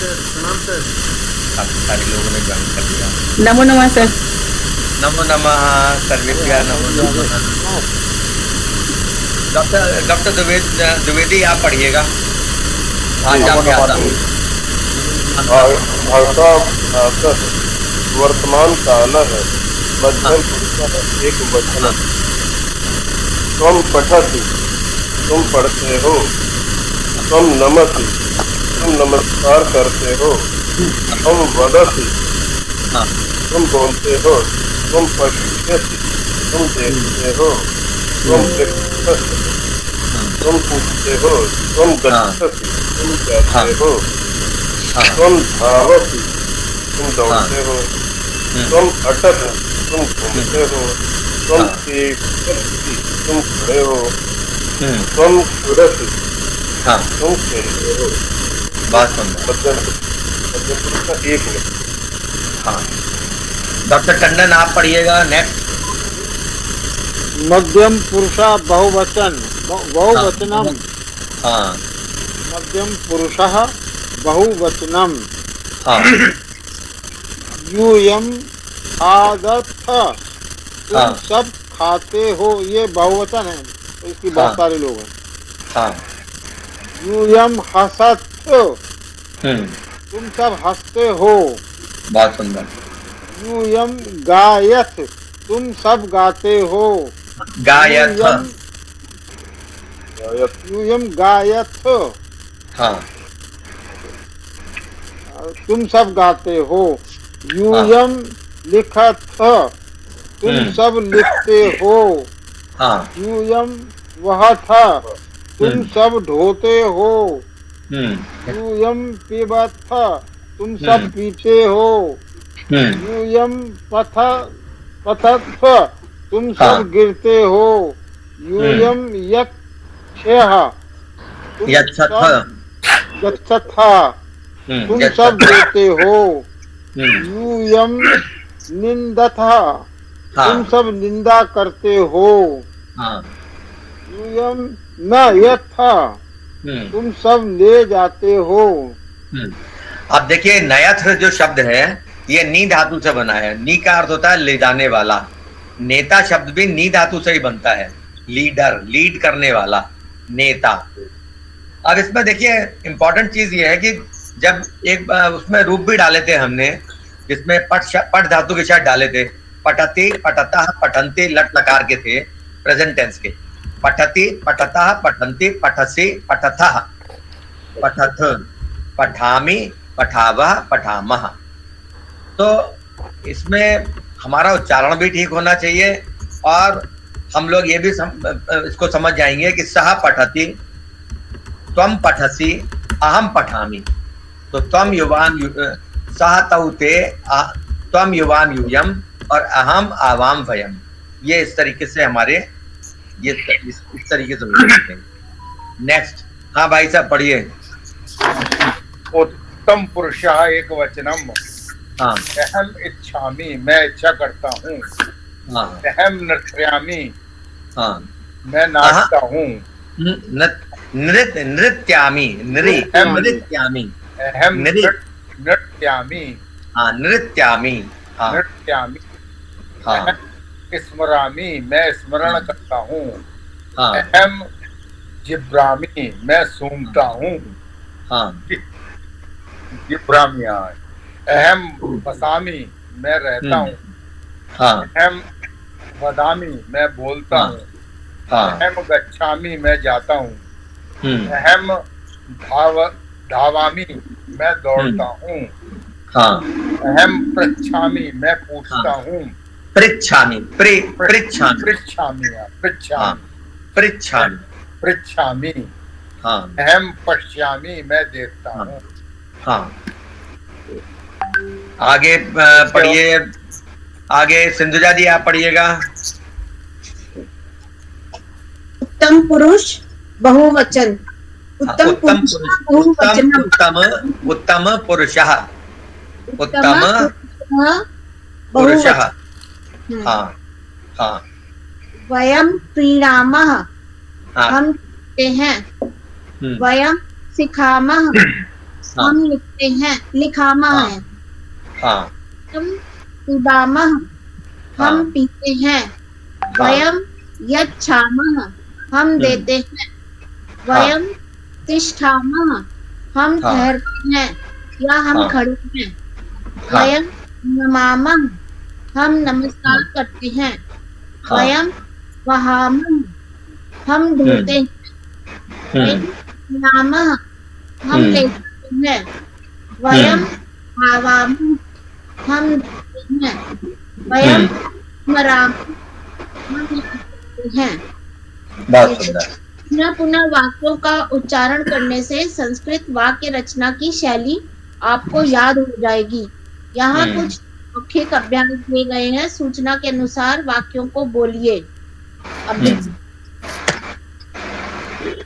Sir, प्रणाम sir. काफी सारे लोगों ने ज्वाइन कर लिया। नमो नमः सर। नमो नमः सर्वेभ्यः नमो नमः। डॉक्टर द्विवेदी आप पढ़िएगा। हाँ नमो जब नमः आता जी। भाषा भाषः वर्तमान काल है, मध्यम पुरुष एक वचन। तुम पठति, तुम पढ़ते हो। तुम नमति, तुम नमस्कार करते हो। तुम वदति, तुम बोलते हो। तुम पश्यति, तुम देखते हो। तुम पृच्छति, तुम पूछते हो। तुम गच्छति, तुम कहते हो। तुम धावति, तुम दौड़ते हो। तुम अटति, तुम घूमते हो। तुम तिष्ठति, तुम खड़े हो। तुम उड़ति, तुम खेलते हो। बहुत सुंदर। मध्यम पुरुष का एक मिनट। हाँ डॉक्टर टंडन आप पढ़िएगा नेक्स्ट। मध्यम पुरुषा बहुवचन बहुवचनम। हाँ मध्यम पुरुषः बहुवचनम। हाँ यूयम आदथ, तुम हाँ। सब खाते हो, ये बहुवचन है तो इसकी बहुत हाँ। सारे लोग हैं। हाँ यूयम हसत, तुम सब हंसते हो। बहुत सुंदर। यूयम गायत, तुम सब गाते हो। गायत। यूयम गायत, हाँ तुम सब गाते हो। यूयम लिखत, तुम सब लिखते हो। हाँ यूयम वहत, तुम सब ढोते हो। यूयम पिबत, तुम सब पीते हो। यूयम पथत, तुम सब गिरते हो। यूयम यक्षः, तुम गच्छथ, तुम सब देते हो। यूयम निंदतः, तुम सब निंदा करते हो। यूयम न यथा, तुम सब ले जाते हो। अब देखिए नयथ जो शब्द है ये नी धातु से बना है। नी का अर्थ होता है ले जाने वाला। नेता शब्द भी नी धातु से ही बनता है। लीडर, लीड करने वाला, नेता। अब इसमें देखिए इंपॉर्टेंट चीज ये है कि जब एक उसमें रूप भी डाले थे हमने, जिसमें पट धातु के साथ डाले थे। पठति, पठतः, पठन्ते लट लकार के थे, प्रेजेंट टेंस के। पठति, पठतः, पठन्ते, पठसि, पठथः, पठथ, पठामि, पठावः, पठामः। तो इसमें हमारा उच्चारण भी ठीक होना चाहिए और हम लोग ये भी इसको समझ जाएंगे कि सह पठति, त्वम पठसि, अहम पठामि। तो त्वम युवान सह तौ ते, त्वम युवान यूयम और अहम आवाम वयम। ये इस तरीके से हमारे ये इस तरीके से नेक्स्ट। हाँ भाई साहब पढ़िए। उत्तम पुरुषः एक वचनम। हाँ अहम इच्छामि, मैं इच्छा करता हूँ। हाँ अहम नृत्यामि, हाँ मैं नाचता हूँ। नृत्यामि, नृत्यामि, अहम नृत्यामि, हाँ नृत्यामि, हाँ नृत्यामि। हाँ अहम स्मरामि, मैं स्मरण करता हूँ। हाँ अहम जिब्रामि, मैं सूंघता हूँ। हाँ जिब्रामि। अहम बसामि, मैं रहता हूँ। हाँ अहम वदामि, मैं बोलता हूँ। हाँ अहम गच्छामि, मैं जाता हूँ। हम्म अहम धावामि, मैं दौड़ता हूँ। हाँ अहम पृच्छामि, मैं पूछता हूँ। पृच्छामि, पृच्छामि, पृच्छामि, हाँ पृच्छामि, पृच्छामि। हाँ अहम पश्यामि, मैं देखता हूँ। हाँ आगे पढ़िए। आगे सिंधुजा जी आप पढ़िएगा। उत्तम पुरुष बहुवचन। उत्तम पुरुष बहुवचनम। उत्तम पुरुषः, उत्तम पुरुषः। हाँ हाँ वयम प्रीणामः, हाँ हम कहते हैं। वयम सिखामः, हाँ। हम लिखते हैं, लिखामा हाँ। है। हाँ वयम पिबामः, हम हाँ। पीते हैं। हाँ। वयम यच्छामः, हम देते हैं। वयम तिष्ठामः, हम हाँ। ठहरते हैं या हम हाँ। खड़े हैं। हाँ। वयम नमामः, हम नमस्कार करते हैं। हाँ। वयम वहामः, हम धोते हैं। वयम नामः, हम लेते हैं। वयम भावामः, हम लेते हैं। वयम स्मरामः, हम लिखते हैं। बहुत सुंदर। पुनः पुनः वाक्यों का उच्चारण करने से संस्कृत वाक्य रचना की शैली आपको याद हो जाएगी। यहाँ कुछ मौखिक अभ्यास दिए गए हैं। सूचना के अनुसार वाक्यों को बोलिए। अब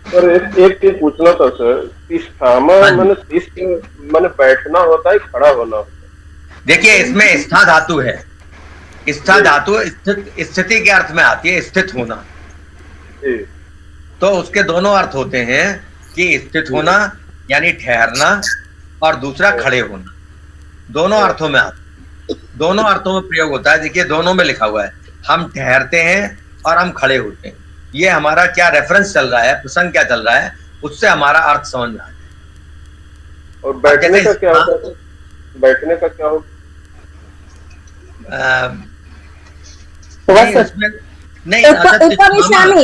सर एक चीज पूछना था सर, तिष्ठामा मैंने तिष्ठ मैंने बैठना होता है, खड़ा होना होता है? देखिए इसमें स्था धातु है। स्था धातु स्थिति के अर्थ में आती है, स्थित होना। जी। तो उसके दोनों अर्थ होते हैं कि स्थित होना यानी ठहरना, और दूसरा खड़े होना। दोनों अर्थों में आता है, दोनों अर्थों में प्रयोग होता है। देखिए दोनों में लिखा हुआ है, हम ठहरते हैं और हम खड़े होते हैं। ये हमारा क्या रेफरेंस चल रहा है, प्रसंग क्या चल रहा है, उससे हमारा अर्थ समझ में आता है। और बैठने का क्या होता है? बैठने का क्या होगा? नहीं, उपविशामी,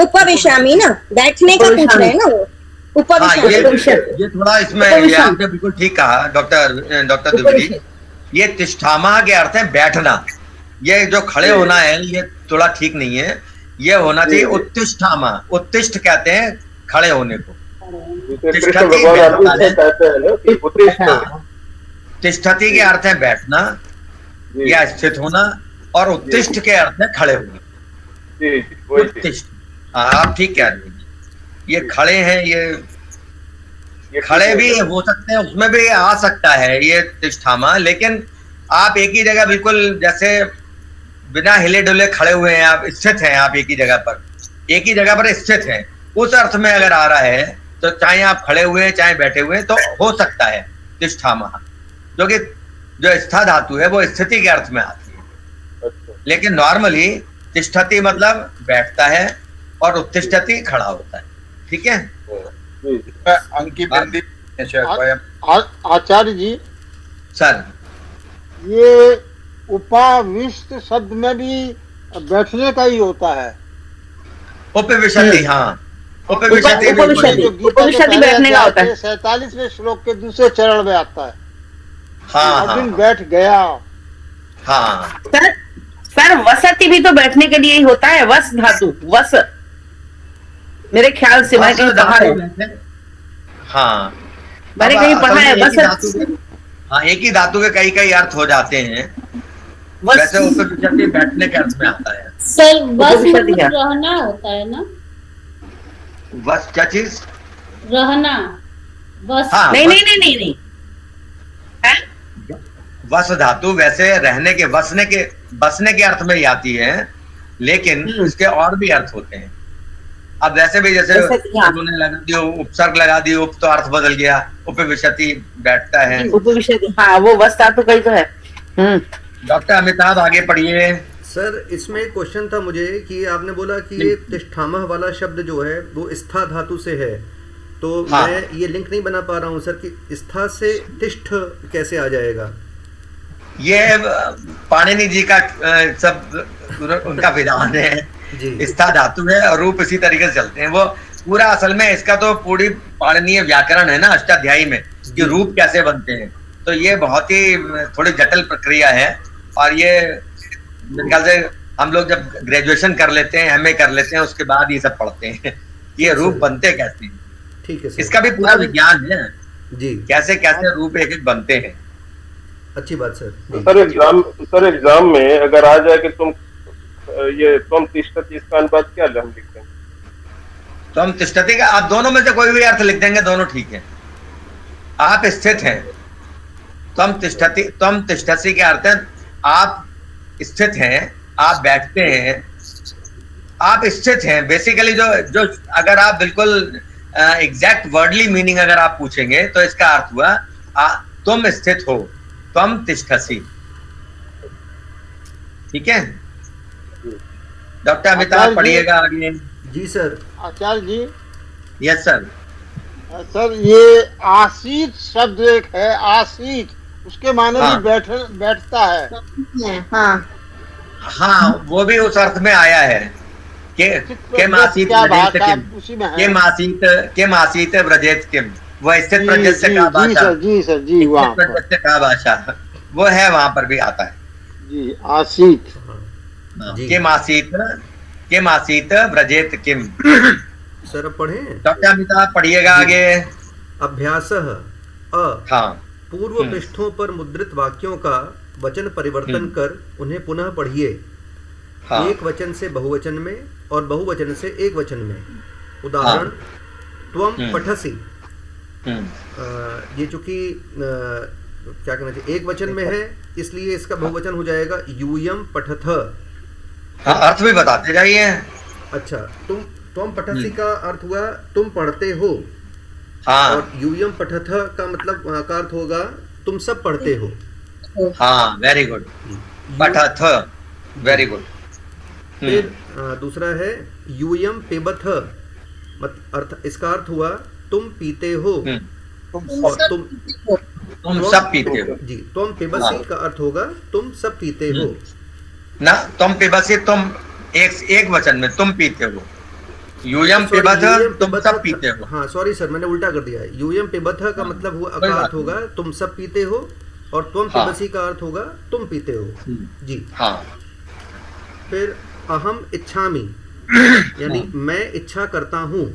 उपविशामी ना, बैठने का पूछ रहे हैं ना वो। हाँ, ये थोड़ा इसमें ये आपने बिल्कुल ठीक कहा डॉक्टर द्विवेदी। ये तिष्ठामा के अर्थ है बैठना। ये जो खड़े होना है ये थोड़ा ठीक नहीं है, ये होना चाहिए उत्तिष्ठामा। उत्तिष्ठ कहते हैं खड़े होने को। तिष्ठति के अर्थ है बैठना या स्थित होना, और उत्तिष्ठ के अर्थ है खड़े होना। उत्तिष्ठ, हाँ आप ठीक कह रहे हैं। ये खड़े हैं, ये खड़े भी हो सकते हैं, उसमें भी आ सकता है ये तिष्ठामा। लेकिन आप एक ही जगह बिल्कुल जैसे बिना हिले डुले खड़े हुए हैं, आप स्थित हैं, आप एक ही जगह पर स्थित हैं, उस अर्थ में अगर आ रहा है तो चाहे आप खड़े हुए हैं चाहे बैठे हुए हैं तो हो सकता है तिष्ठामा। क्योंकि जो स्था धातु है वो स्थिति के अर्थ में आती है। लेकिन नॉर्मली तिष्ठति मतलब बैठता है और उत्तिष्ठति खड़ा होता है। ठीक है। अंकी बिंदी आचार्य जी सर, ये उपाविष्ट शब्द में भी बैठने का ही होता है। उपविशति, हाँ उपविशति बैठने का होता है। 47वें श्लोक के दूसरे चरण में आता है। हाँ अर्जुन बैठ गया। हाँ सर वसति भी तो बैठने के लिए ही होता है। वस धातु, वस मेरे ख्याल से मैंने कहीं पढ़ा है। हाँ मैंने कहीं पढ़ा है वस। हाँ, एक ही धातु के कई कई अर्थ हो जाते हैं। वैसे उपविशति बैठने के अर्थ में आता है। सर बस मतलब रहना होता है ना? बस क्या चीज? रहना, बस। हाँ, नहीं वस धातु वैसे रहने के, बसने के अर्थ में ही आती है, लेकिन इसके और भी अर्थ होते हैं। अब वैसे भी जैसे उन्होंने लगा दिया उपसर्ग लगा दिया, उप तो अर्थ बदल गया, उपविशति बैठता है। उपविशति, हाँ वो वस धातु कहीं तो है। डॉक्टर अमिताभ आगे पढ़िए। सर इसमें एक क्वेश्चन था मुझे कि आपने बोला कि ये तिष्ठामः वाला शब्द जो है वो स्था धातु से है, तो हाँ। मैं ये लिंक नहीं बना पा रहा हूँ सर कि स्था से तिष्ठ कैसे आ जाएगा। ये पाणिनि जी का सब उनका विधान है। स्था धातु है और रूप इसी तरीके से चलते हैं। वो पूरा असल में इसका तो पूरी पाणिनीय व्याकरण है ना अष्टाध्यायी में, कि रूप कैसे बनते हैं। तो ये बहुत ही थोड़ी जटिल प्रक्रिया है। और ये मेरे ख्याल से हम लोग जब ग्रेजुएशन कर लेते हैं, एमए कर लेते हैं, उसके बाद ये सब पढ़ते हैं ये रूप बनते कैसे हैं। ठीक है सर। इसका भी पूरा विज्ञान है जी, कैसे कैसे रूप एक एक बनते हैं। अच्छी बात सर। सर एग्जाम में अगर आ जाए कि तुम ये तुम तिष्ठति, इसका अनुपात क्या हम लिखते हैं? तो हम तिष्ठति का, आप दोनों में से कोई भी अर्थ लिख देंगे, दोनों ठीक है। आप स्थित हैं, तुम तिष्ठति के अर्थ है आप स्थित हैं, आप बैठते हैं, आप स्थित हैं। बेसिकली जो अगर आप बिल्कुल एग्जैक्ट वर्डली मीनिंग अगर आप पूछेंगे तो इसका अर्थ हुआ तुम स्थित हो, त्वम तिष्ठसि। ठीक है, डॉक्टर अमिताभ आचार्य जी। पढ़िएगा आगे। जी सर। आचार्य जी, यस सर। सर ये आसीत शब्द एक है, आसीत, उसके माने हाँ। भी बैठता है। हाँ, हाँ, वो भी उस अर्थ में आया है के मासीत क्या व्रजेत भाषा किम, उसी में है। के मासीत व्रजेत किम, वह स्थित प्रजत से का जी भाषा, सर, जी सर, जी वहाँ स्थित पर, प्रजत से का भाषा, वो है, वहां पर भी आता है। जी आसीत। जी। के मासीत व्रजेत किम। सर अब पढ़ें। डॉक्टर अमिताभ पढ़िएगा आगे। अभ्यासः अ हाँ। पूर्व पृष्ठों पर मुद्रित वाक्यों का वचन परिवर्तन कर उन्हें पुनः पढ़िए। हाँ। एक वचन से बहुवचन में और बहुवचन से एक वचन में। उदाहरण, त्वम पठसि। ये चूंकि क्या कहना चाहिए, एक वचन में है, इसलिए इसका बहुवचन हो जाएगा यूयम पठथ। हाँ, अर्थ भी बताते जाइए। अच्छा, तुम पठसि का अर्थ हुआ तुम पढ़ते हो। हाँ। और यूयम पठथ का मतलब का अर्थ होगा तुम सब पढ़ते हो। हाँ, वेरी गुड। पठथ, वेरी गुड। फिर दूसरा है यूयम पिबथ, अर्थ इसका अर्थ हुआ तुम पीते हो। और तुम सब पीते हो। जी, तुम पिबसी का अर्थ होगा तुम सब पीते हो ना, तुम पिबसी, तुम एक वचन में तुम पीते हो। यूयम पिबथ, तुम सब पीते हो। हाँ सॉरी सर, मैंने उल्टा कर दिया है। यूयम पिबथ का मतलब हुआ का अर्थ होगा तुम सब पीते हो, और तुम पिबसी का अर्थ होगा तुम पीते हो। जी। हाँ। फिर अहम इच्छामि, यानी मैं इच्छा करता हूँ।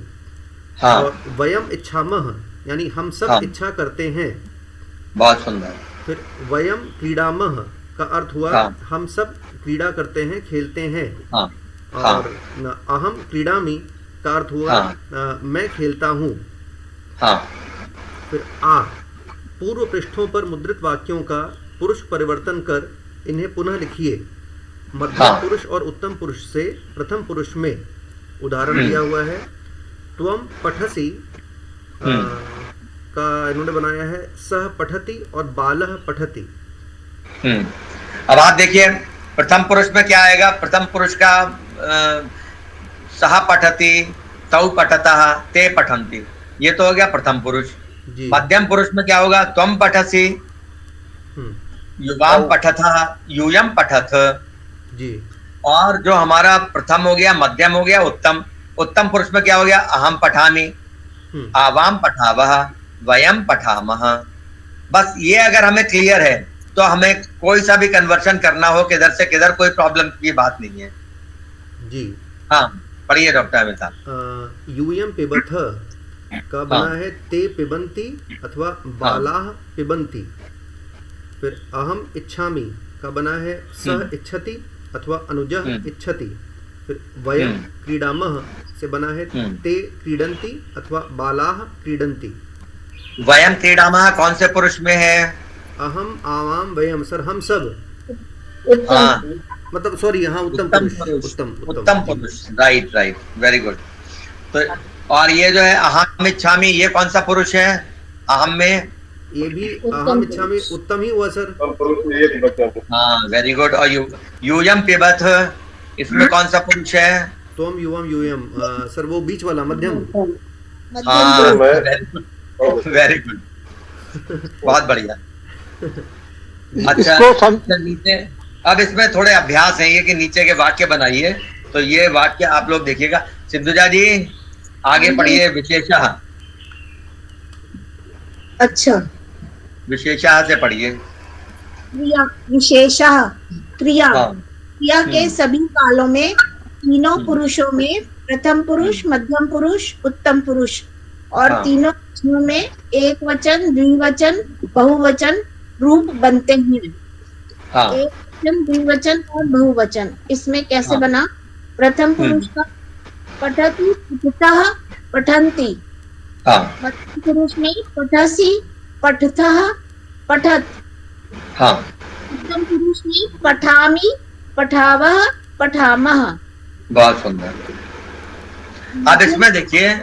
हाँ। और वयम इच्छामः, यानी हम सब हाँ। इच्छा करते हैं। बहुत सुंदर। फिर वयम क्रीडामः का अर्थ हुआ हाँ। हम सब क्रीड़ा करते हैं, खेलते हैं। हाँ। और अहम क्रीडामि का अर्थ हुआ हाँ। मैं खेलता हूँ। हाँ। फिर पूर्व पृष्ठों पर मुद्रित वाक्यों का पुरुष परिवर्तन कर इन्हें पुनः लिखिए। मध्यम हाँ। पुरुष और उत्तम पुरुष से प्रथम पुरुष में। उदाहरण दिया हुआ है, त्वम पठसि का इन्होंने बनाया है सह पठति और बालः पठति। अब आप देखिए प्रथम पुरुष में क्या आएगा। प्रथम पुरुष का सह पठति, तौ पठतः, ते पठन्ति, ये तो हो गया प्रथम पुरुष। जी। मध्यम पुरुष में क्या होगा, त्वम पठसि, युवाम पठतः, यूयम पठथ। जी। और जो हमारा प्रथम हो गया, मध्यम हो गया, उत्तम। उत्तम पुरुष में क्या हो गया, अहम पठामि, आवाम पठावः, वयम पठामः। बस ये अगर हमें क्लियर है तो हमें कोई सा भी कन्वर्शन करना हो किधर से किधर, कोई प्रॉब्लम की बात नहीं है। जी। हाँ, पढ़िए डॉक्टर अमिताभ। यूयम पिबथ का बना है ते पिबंती अथवा बालाह पिबंती। फिर अहम इच्छामि का बना है सह इच्छति अथवा अनुजः इच्छति। फिर वयम क्रीडामः से बना है ते क्रीडन्ति अथवा बालाह क्रीडन्ति। वयम क्रीडामः कौन से पुरुष में है? अहम आवाम वयम, सर हम सब। हाँ, मतलब सॉरी, हाँ उत्तम पुरुष। उत्तम पुरुष, राइट राइट, वेरी गुड। तो और ये जो है अहम इच्छामि, ये कौन सा पुरुष है? अहम में ये भी अहम इच्छामि उत्तम ही हुआ सर। हाँ, वेरी गुड। और यूयम पिबथ, इसमें कौन सा पुरुष है? त्वम युवम यूयम, सर वो बीच वाला मध्यम। हाँ, वेरी गुड, बहुत बढ़िया। अच्छा, नीचे अब इसमें थोड़े अभ्यास है ये कि नीचे के वाक्य बनाइए। तो ये वाक्य आप लोग देखिएगा। सिंधुजा जी आगे पढ़िए। विशेषः। अच्छा, विशेषः से पढ़िए। क्रिया, विशेषः क्रिया। हाँ। क्रिया के सभी कालों में तीनों पुरुषों में प्रथम पुरुष, मध्यम पुरुष, उत्तम पुरुष और हाँ। तीनों वचनों में एक वचन, द्विवचन, बहुवचन रूप बनते हैं। हाँ। एक वचन, द्विवचन और बहुवचन। इसमें कैसे हाँ। बना? प्रथम पुरुष का पठति, पठतः, पठन्ति। हाँ। मध्यम पुरुष में पठसि, पठतः, पठत। हाँ। उत्तम पुरुष में पठामि, पठावः, पठामः। बहुत सुंदर। अब इसमें देखिए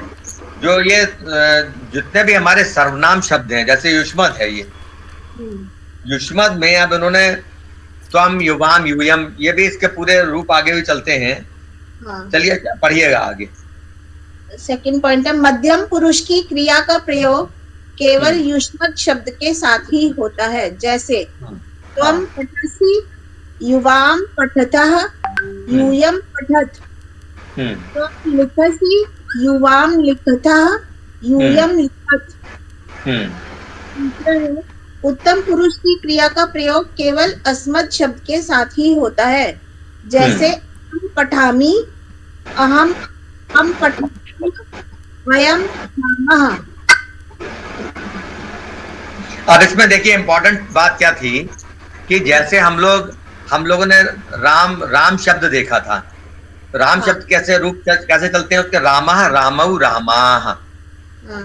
जो ये जितने भी हमारे सर्वनाम शब्द हैं, जैसे युष्मत है, ये युष्मत में अब इन्होंने त्वम, युवाम, यूयम, ये भी इसके पूरे रूप आगे भी चलते हैं। हाँ। चलिए पढ़िएगा आगे। सेकंड पॉइंट है, मध्यम पुरुष की क्रिया का प्रयोग केवल युष्मत शब्द के साथ ही होता है। जैसे त्वम पठसि, युवाम पठतः, यूयम पठत। त्वम लिखसि, युवाम लिखतः, यूयम लिखत। उत्तम पुरुष की क्रिया का प्रयोग केवल अस्मत् शब्द के साथ ही होता है। जैसे अहम पठामि, अहम हम पठामि, वयम पठामः। अब इसमें देखिए इंपॉर्टेंट बात क्या थी कि जैसे हम लोगों ने राम शब्द देखा था। राम शब्द कैसे रूप कैसे चलते हैं उसके, रामः, रामौ, रामाः।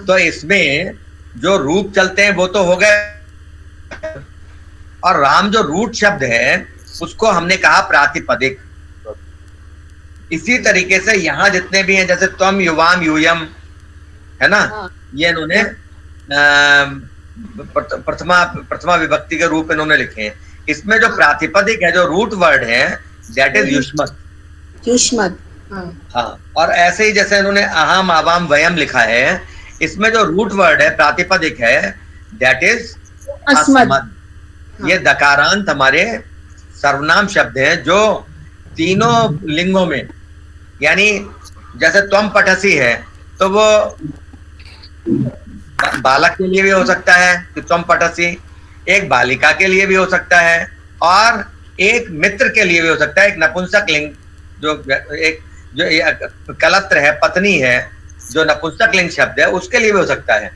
तो इसमें जो रूप चलते हैं वो तो हो गए, और राम जो रूट शब्द है उसको हमने कहा प्रातिपदिक। इसी तरीके से यहाँ जितने भी हैं, जैसे त्वम, युवाम, यूयम, है ना, ये इन्होंने प्रथमा विभक्ति के रूप इन्होंने लिखे हैं। इसमें जो प्रातिपदिक है, जो रूट वर्ड है, दैट इज युष्मत। युष्मत, हाँ। और ऐसे ही जैसे इन्होंने अहम, आवाम, वयम लिखा है, इसमें जो रूट वर्ड है, प्रातिपदिक है, दैट इज अस्मत्। ये दकारांत हमारे सर्वनाम शब्द हैं जो तीनों लिंगों में, यानी जैसे त्वम पठसी है तो वो बालक के लिए भी हो सकता है कि त्वम पठसी, एक बालिका के लिए भी हो सकता है, और एक मित्र के लिए भी हो सकता है। एक नपुंसक लिंग जो कलत्र है, पत्नी है, जो नपुंसक लिंग शब्द है, उसके लिए भी हो सकता है।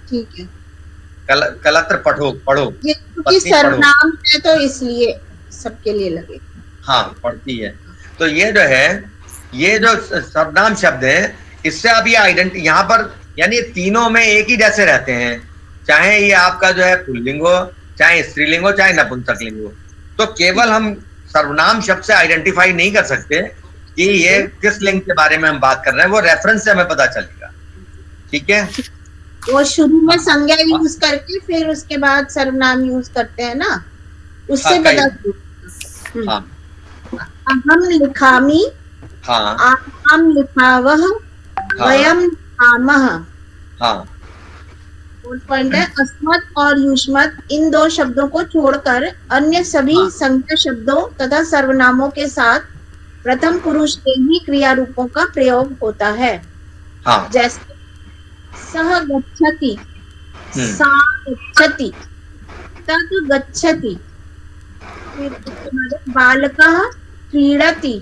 ठीक है। कलत्र पढ़ो, ये क्योंकि सर्वनाम है तो इसलिए सबके लिए लगे। हाँ, पढ़ती है। तो ये जो है, ये जो सर्वनाम शब्द है, इससे अब ये आइडेंटिटी यहाँ पर, यानी तीनों में एक ही जैसे रहते हैं, चाहे ये आपका जो है पुल्लिंग हो, चाहे स्त्रीलिंग हो, चाहे नपुंसक लिंग हो। तो केवल हम सर्वनाम शब्द से आइडेंटिफाई नहीं कर सकते कि ये किस लिंग के बारे में हम बात कर रहे हैं, वो रेफरेंस से हमें पता चलेगा। ठीक है, वो शुरू में संज्ञा यूज करके फिर उसके बाद सर्वनाम यूज करते हैं ना, उससे बता। हाँ, अहम लिखामि, हाँ, आम लिखावः, वयम लिखामः। हाँ। पॉइंट है, अस्मत् और युष्मत् इन दो शब्दों को छोड़कर अन्य सभी संज्ञा शब्दों तथा सर्वनामों के साथ प्रथम पुरुष के ही क्रिया रूपों का प्रयोग होता है। हाँ। जैसे सह गच्छति, सा गच्छति, तत् गच्छति। बालकः क्रीडति,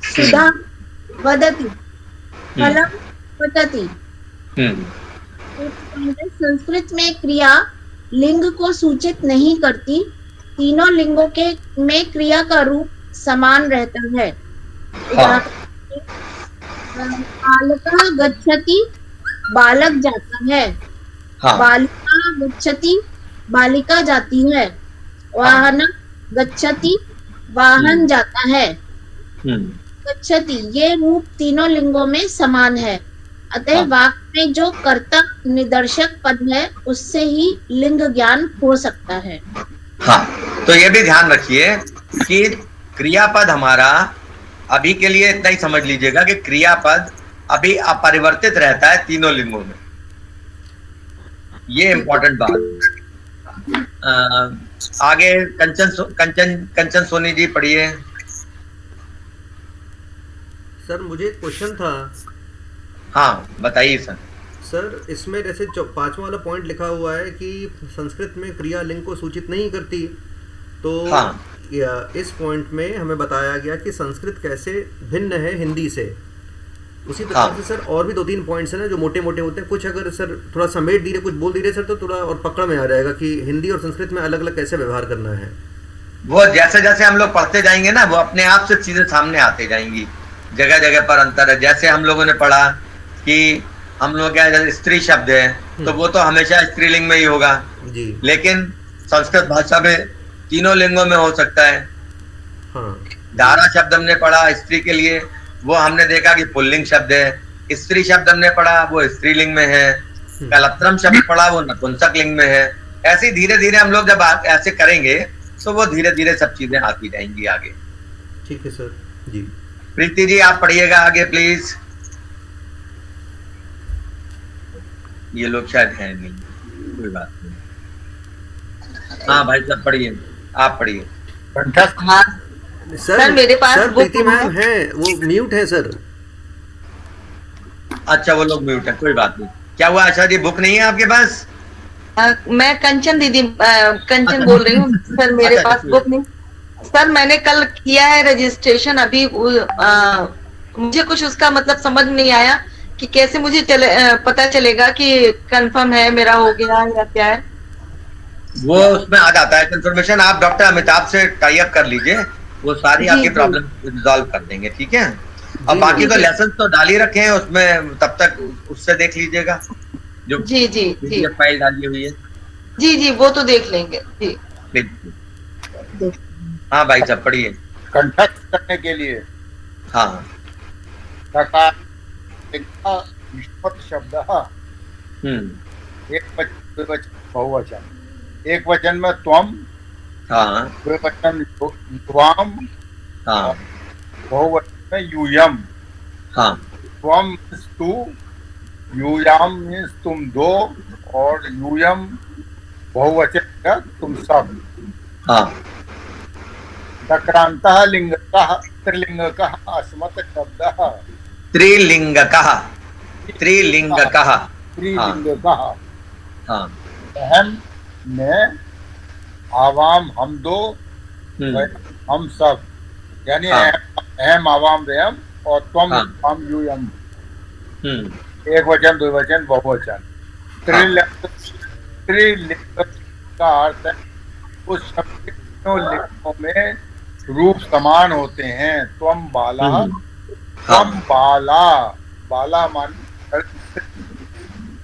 सुधा वदति, फलं पतति। संस्कृत में क्रिया लिंग को सूचित नहीं करती, तीनों लिंगों के में क्रिया का रूप समान रहता है। बालकः गच्छति, बालक जाता है। बालिका गच्छति, बालिका जाती है। वाहन गच्छति, वाहन जाता है। गच्छति, ये रूप तीनों लिंगों में समान है। अतः वाक्य में जो कर्ता निदर्शक पद है उससे ही लिंग ज्ञान हो सकता है। हाँ, तो ये भी ध्यान रखिए कि क्रियापद हमारा अभी के लिए इतना ही समझ लीजिएगा कि क्रियापद अभी अपरिवर्तित रहता है तीनों लिंगों में। ये इंपॉर्टेंट बात। आगे कंचन सोनी जी पढ़िए। सर मुझे एक क्वेश्चन था। हाँ बताइए सर। सर इसमें जैसे 5वां वाला पॉइंट लिखा हुआ है कि संस्कृत में क्रिया लिंग को सूचित नहीं करती, तो इस पॉइंट में हमें बताया गया कि संस्कृत कैसे भिन्न है हिंदी से। उसी प्रकार से सर और भी 2-3 पॉइंट्स हैं ना जो मोटे मोटे होते हैं, कुछ अगर सर थोड़ा समेट दीजिए, कुछ बोल दीजिए सर, तो थोड़ा और पकड़ में आ जाएगा कि हिंदी और संस्कृत में अलग अलग कैसे व्यवहार करना है। वो जैसे जैसे हम लोग पढ़ते जाएंगे ना, वो अपने आप से चीजें सामने आते जाएंगी। जगह जगह पर अंतर है। जैसे हम लोगों ने पढ़ा कि हम लोग क्या, स्त्री शब्द है तो वो तो हमेशा स्त्रीलिंग में ही होगा जी, लेकिन संस्कृत भाषा में तीनों लिंगों में हो सकता है। हाँ। धारा शब्द हमने पढ़ा स्त्री के लिए, वो हमने देखा कि पुल्लिंग शब्द है, स्त्री शब्द हमने पढ़ा वो स्त्रीलिंग में है, कलत्रम शब्द पढ़ा वो नपुंसक लिंग में है। ऐसे धीरे धीरे हम लोग जब ऐसे करेंगे तो वो धीरे धीरे सब चीजें आती जाएंगी आगे। ठीक है सर जी। प्रीति जी आप पढ़िएगा आगे प्लीज। ये लोग शायद है नहीं, कोई बात नहीं। हाँ भाई साहब पढ़िए, आप पढ़िए। कंठस्थ हाँ सर मेरे पास सर बुक प्रीति मैम है, वो म्यूट है सर। अच्छा वो लोग म्यूट है, कोई बात नहीं। क्या हुआ आशा जी, बुक नहीं है आपके पास? मैं कंचन दीदी कंचन बोल रही हूँ सर, मेरे अच्छा, पास ठीक। बुक नहीं। सर मैंने कल किया है रजिस्ट्रेशन, अभी मुझे कुछ उसका मतलब समझ नहीं आया कि कैसे मुझे पता चलेगा कि कंफर्म है मेरा हो गया या क्या है। वो उसमें आ जाता है कंफर्मेशन। आप डॉक्टर अमिताभ से टाई अप कर लीजिए, वो सारी जी, आपकी जी। प्रॉब्लम रिजॉल्व कर देंगे, ठीक है। अब जी, बाकी तो जी। लेसन तो डाल ही रखे हैं उसमें, तब तक उससे देख लीजिएगा जो जी जी जी PDF फाइल डाली हुई है। जी जी वो तो देख लेंगे जी। लीजिए। हाँ भाई साहब पढ़िए। कंठस्थ करने के लिए हाँ सकार निष्पत्त शब्द हम्म एक वचन द्विवचन बहुवचन। एक वचन में त्वम, हाँ द्विवचन त्वाम, हाँ बहुवचन में यूयम। हाँ त्वम मीन्स तू, यूयाम मीन्स तुम दो, और यूयम बहुवचन का तुम सब। हाँ सक्रांतः लिंगकः त्रिलिंगकः अस्मत् शब्दः। त्रिलिंगकः, त्रिलिंगकः। त्रिलिंगकः हाँ अहम, मैं, आवाम हम दो, हम्म, हम सब, यानी हाँ। अहम आवाम व्यम और त्वम हाँ। हम यूयम। हम्म, एक वचन द्विवचन बहुवचन। त्रिलिंग का अर्थ है उस शब्द के तीनों लिंगों में रूप समान होते हैं। त्वम बाला, त्वम बाला, बाला मान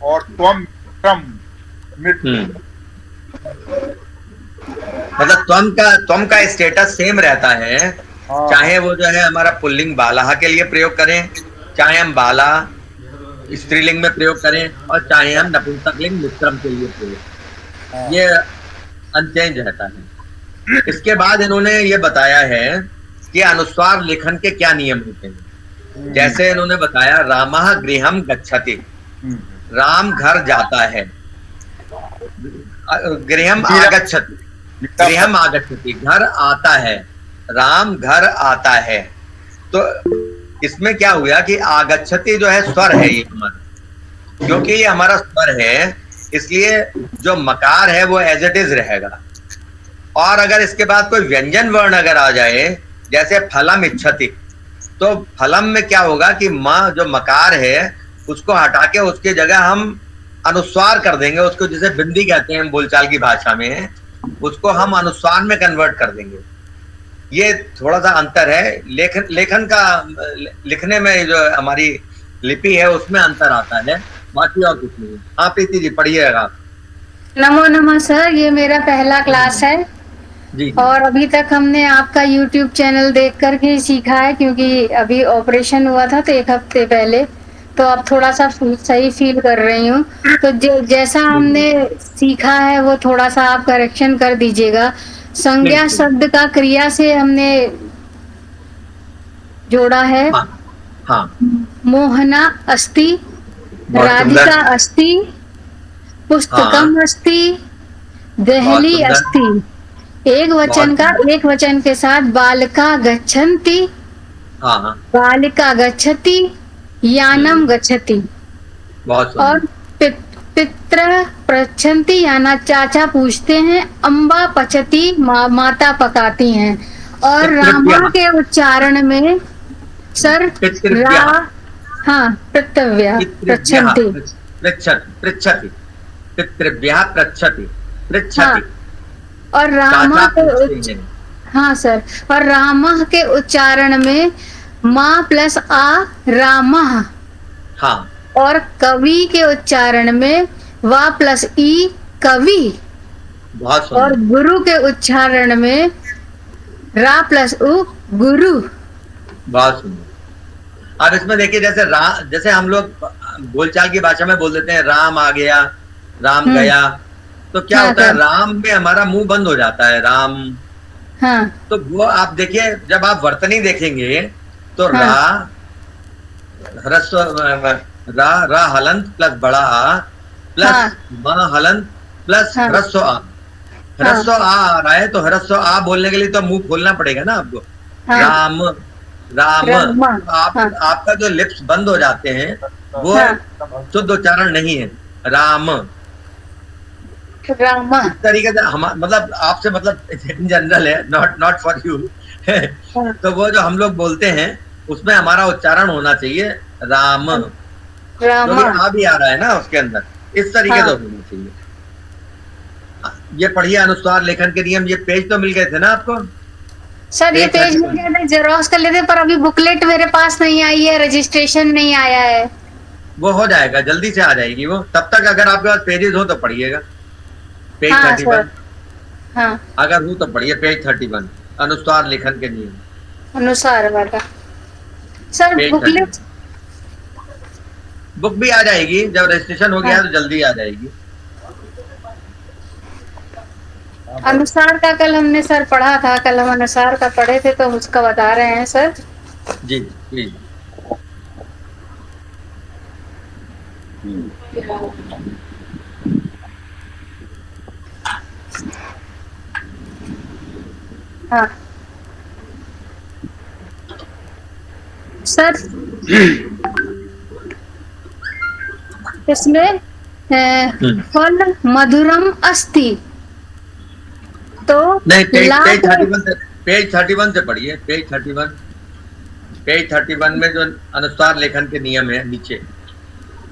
और त्वम मित्रम, मित्र। मतलब त्वम का स्टेटस सेम रहता है, हाँ। चाहे वो जो है हमारा पुल्लिंग बाला के लिए प्रयोग करें, चाहे हम बाला स्त्रीलिंग में प्रयोग करें, और चाहे हम नपुंसकलिंग मित्रम के लिए प्रयोग, ये अनचेंज रहता है। इसके बाद इन्होंने ये बताया है कि अनुस्वार लेखन के क्या नियम होते हैं। जैसे इन्होंने बताया रामः गृहम गच्छति, राम घर जाता है। गृहम आगच्छति, गृहम आगच्छति घर आता है, राम घर आता है। तो इसमें क्या हुआ कि आगच्छति जो है स्वर है ये हमारा, क्योंकि ये हमारा स्वर है इसलिए जो मकार है वो एज इट इज रहेगा। और अगर इसके बाद कोई व्यंजन वर्ण अगर आ जाए जैसे फलम इच्छति, तो फलम में क्या होगा कि माँ जो मकार है उसको हटा के उसके जगह हम अनुस्वार कर देंगे, उसको जिसे बिंदी कहते हैं बोलचाल की भाषा में, उसको हम अनुस्वार में कन्वर्ट कर देंगे। ये थोड़ा सा अंतर है लेखन का, लिखने में जो हमारी लिपि है उसमें अंतर आता है, बाकी और कुछ नहीं। हाँ प्रीति जी पढ़िएगा आप। नमो नमः सर, ये मेरा पहला क्लास है जी और अभी तक हमने आपका YouTube चैनल देख कर के सीखा है, क्योंकि अभी ऑपरेशन हुआ था तो 1 हफ्ते पहले, तो अब थोड़ा सा सही फील कर रही हूँ। तो जैसा हमने सीखा है वो थोड़ा सा आप करेक्शन कर दीजिएगा। संज्ञा शब्द का क्रिया से हमने जोड़ा है। हाँ, हाँ। मोहना अस्ति, राधिका अस्ति, पुस्तकम अस्ति, दहली अस्ति। एक वचन का एक वचन के साथ बालिका गच्छन्ति, हाँ, बालिका गच्छति, यानम गच्छति। और पित्र पृच्छन्ति, याना चाचा पूछते हैं, अम्बा पचती, माता पकाती हैं। और रामा के उच्चारण में सर हाँ पितृव्या पृच्छन्ति, पृच्छति, पितृव्या पृच्छति, पृच्छति। और रामा के हाँ सर, और रामा के उच्चारण में माँ प्लस आ रामः। हाँ। और कवि के उच्चारण में वा प्लस ई कवि। बहुत और गुरु के उच्चारण में रा प्लस उ गुरु। बहुत सुंदर। अब इसमें देखिए जैसे हम लोग बोलचाल की भाषा में बोल देते हैं राम आ गया, राम गया, तो क्या होता है राम में हमारा मुंह बंद हो जाता है, राम। तो वो आप देखिए जब आप वर्तनी देखेंगे तो रा हलंत प्लस बड़ा आ प्लस मा हलंत प्लस ह्रस्व आ। ह्रस्व आ रहा है तो ह्रस्व आ बोलने के लिए तो मुंह खोलना पड़ेगा ना आपको। राम राम, आपका जो लिप्स बंद हो जाते हैं वो शुद्ध उच्चारण नहीं है, राम। इस तरीके से हम मतलब आपसे मतलब इन जनरल है, नॉट फॉर यू। तो वो जो हम लोग बोलते हैं उसमें हमारा उच्चारण होना चाहिए राम, जो आ भी आ रहा है ना उसके अंदर, इस तरीके से होना चाहिए। ये पढ़िए अनुस्वार लेखन के नियम। ये पेज तो मिल गए थे ना आपको? सर ये पेज मिल गया था, जेरोक्स कर लेते, पर अभी बुकलेट मेरे पास नहीं आई है, रजिस्ट्रेशन नहीं आया है। वो हो जाएगा, जल्दी से आ जाएगी वो। तब तक अगर आपके पास पेजेस हो तो पढ़िएगा। पेज 31 अगर हो तो पढ़िए पेज 31 अनुस्वार लेखन के नियम, अनुसार वाला। सर बुकलेट बुक भी आ जाएगी जब रजिस्ट्रेशन हो गया तो जल्दी आ जाएगी। अनुसार का कल हमने सर पढ़ा था, कल हम अनुसार का पढ़े थे तो उसका बता रहे हैं सर। जी प्लीज। हाँ सर इसमें फल मधुरम अस्ति, तो नहीं पेज 31 से पढ़िए। पेज 31 में जो अनुस्वार लेखन के नियम है नीचे।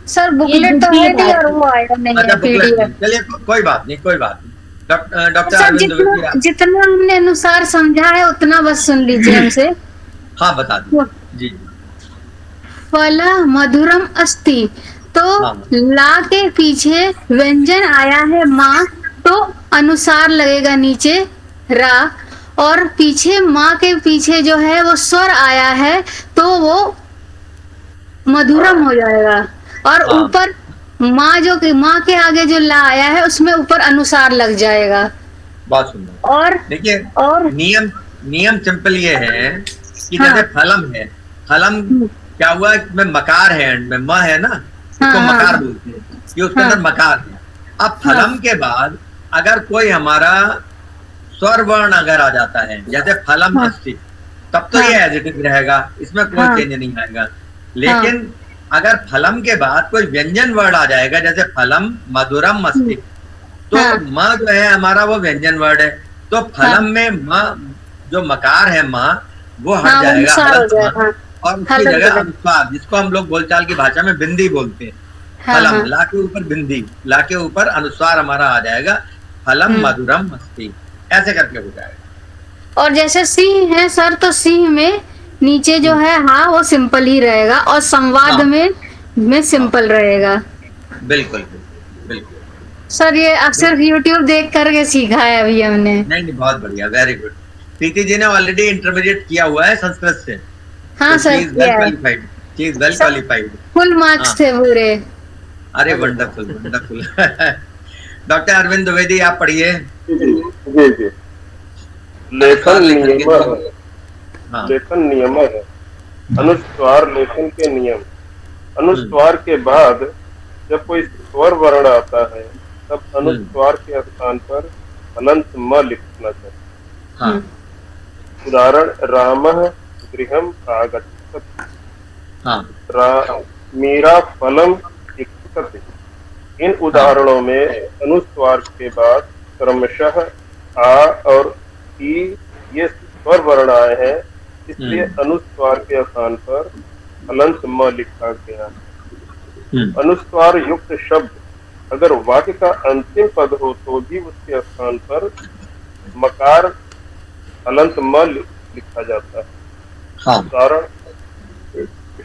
सर बुकलेट तो है नहीं और वो आया नहीं है पीडीएफ। चलिए कोई बात नहीं, कोई बात नहीं। डॉक्टर अरविंद जितना हमने अनुसार समझा है उतना बस सुन लीजिए हमसे। हाँ बता दीजिए जी। फल मधुरम अस्ति, तो ला के पीछे व्यंजन आया है माँ, तो अनुसार लगेगा नीचे रा, और पीछे माँ के पीछे जो है वो स्वर आया है तो वो मधुरम हो जाएगा, और ऊपर माँ जो माँ के आगे जो ला आया है उसमें ऊपर अनुसार लग जाएगा। बहुत सुंदर। और देखिए और नियम सिंपल ये है कि जैसे फलम है, फलम क्या हुआ इसमें मकार है, एंड में म है ना, इसको मकार बोलते हैं, ये उसके अंदर मकार है। अब फलम के बाद अगर कोई हमारा स्वर वर्ण अगर आ जाता है जैसे फलम अस्ति, तब तो ये एडिटिव रहेगा, इसमें कोई चेंज नहीं आएगा। लेकिन अगर फलम के बाद कोई व्यंजन वर्ड आ जाएगा जैसे फलम मधुरम अस्ति, तो म जो है हमारा वो व्यंजन वर्ड है, तो फलम में म जो मकार है माँ वो हट जाएगा और उसकी जगह अनुस्वार, जिसको हम लोग बोलचाल की भाषा में बिंदी बोलते हैं, फलम ला के ऊपर बिंदी, ला के ऊपर अनुस्वार हमारा आ जाएगा, फलम मधुरम अस्ति, ऐसे करके हो जाएगा। और जैसे सिंह है सर, तो सिंह में नीचे जो है वो सिंपल ही रहेगा, और संवाद में सिंपल रहेगा। बिल्कुल बिल्कुल सर ये अक्सर यूट्यूब देख करके सीखा है अभी हमने। नहीं बहुत बढ़िया, वेरी गुड। प्रीति जी ने ऑलरेडी इंटरमीडिएट किया हुआ है संस्कृत से। हाँ sir, well qualified, full marks थे पूरे। अरे wonderful wonderful. Doctor Arvind Dwivedi आप पढ़िए। जी लेखन नियम है। अनुस्वार लेखन के नियम। अनुस्वार के बाद जब कोई स्वर वर्ण आता है तब अनुस्वार के स्थान पर अनंत म लिखना चाहिए। उदाहरण रामः गृहम् आगच्छति, मीरा फलम इच्छति। इन उदाहरणों में अनुस्वार के बाद क्रमशः आ और ई ये स्वर वर्ण आए हैं, इसलिए अनुस्वार के स्थान पर अनंत म लिखा गया। अनुस्वार युक्त शब्द अगर वाक्य का अंतिम पद हो तो भी उसके स्थान पर मकार अनंत म लिखा जाता है। उदाहरण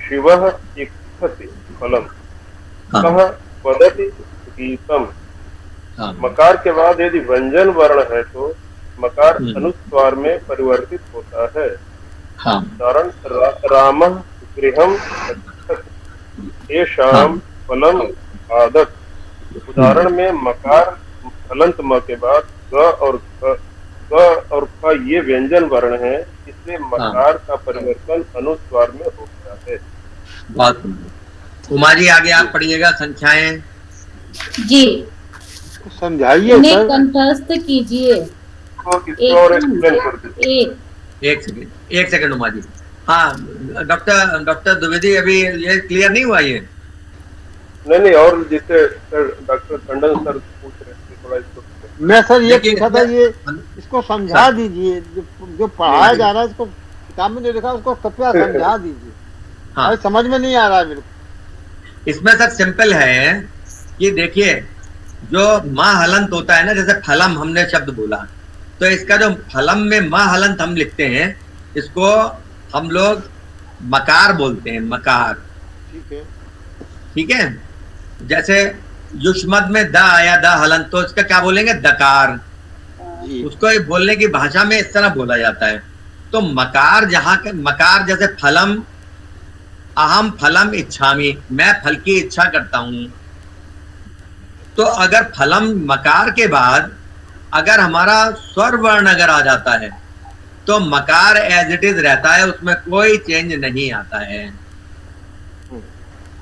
शिवः इच्छति फलम, कः वदति गीतम। मकार के बाद यदि व्यंजन वर्ण है तो मकार अनुस्वार में परिवर्तित होता है। उदाहरण रामः गृहम येषाम फलम आदत। उदाहरण में मकार हलंत म के बाद ग और ख ये व्यंजन वर्ण है, इसलिए मकार का परिवर्तन अनुस्वार में हो गया है। बहुत उमा जी आगे आप पढ़िएगा संख्याएं। जी समझाइए उन्हें सर। कंठस्थ कीजिए। तो इसको और एक्सप्लेन कर दीजिए। एक सेकंड उमा जी। हाँ डॉक्टर द्विवेदी, अभी ये क्लियर नहीं हुआ ये? नहीं, और जिससे डॉक्टर टंडन सर पूछ रहे थे थोड़ा इसको। मैं सर ये देखिए, पूछा था, ये इसको समझा दीजिए, जो पढ़ाया जा रहा है इसको किताब में जो लिखा उसको कृपया समझा दीजिए। हाँ, समझ में नहीं आ रहा है मेरे को। इसमें सर सिंपल है कि देखिए, जो माँ हलंत होता है ना, जैसे फलम हमने शब्द बोला, तो इसका जो फलम में माँ हलंत हम लिखते हैं, इसको हम लोग मकार बोलते हैं, मकार। ठीक है। जैसे युष्मद में द आया, द हलंत, तो इसका क्या बोलेंगे? दकार। उसको बोलने की भाषा में इस तरह बोला जाता है। तो मकार मकार जैसे फलम, अहम फलम इच्छामि, मैं फल की इच्छा करता हूं। तो अगर फलम मकार के बाद अगर हमारा स्वर वर्ण अगर आ जाता है तो मकार एज इट इज रहता है, उसमें कोई चेंज नहीं आता है।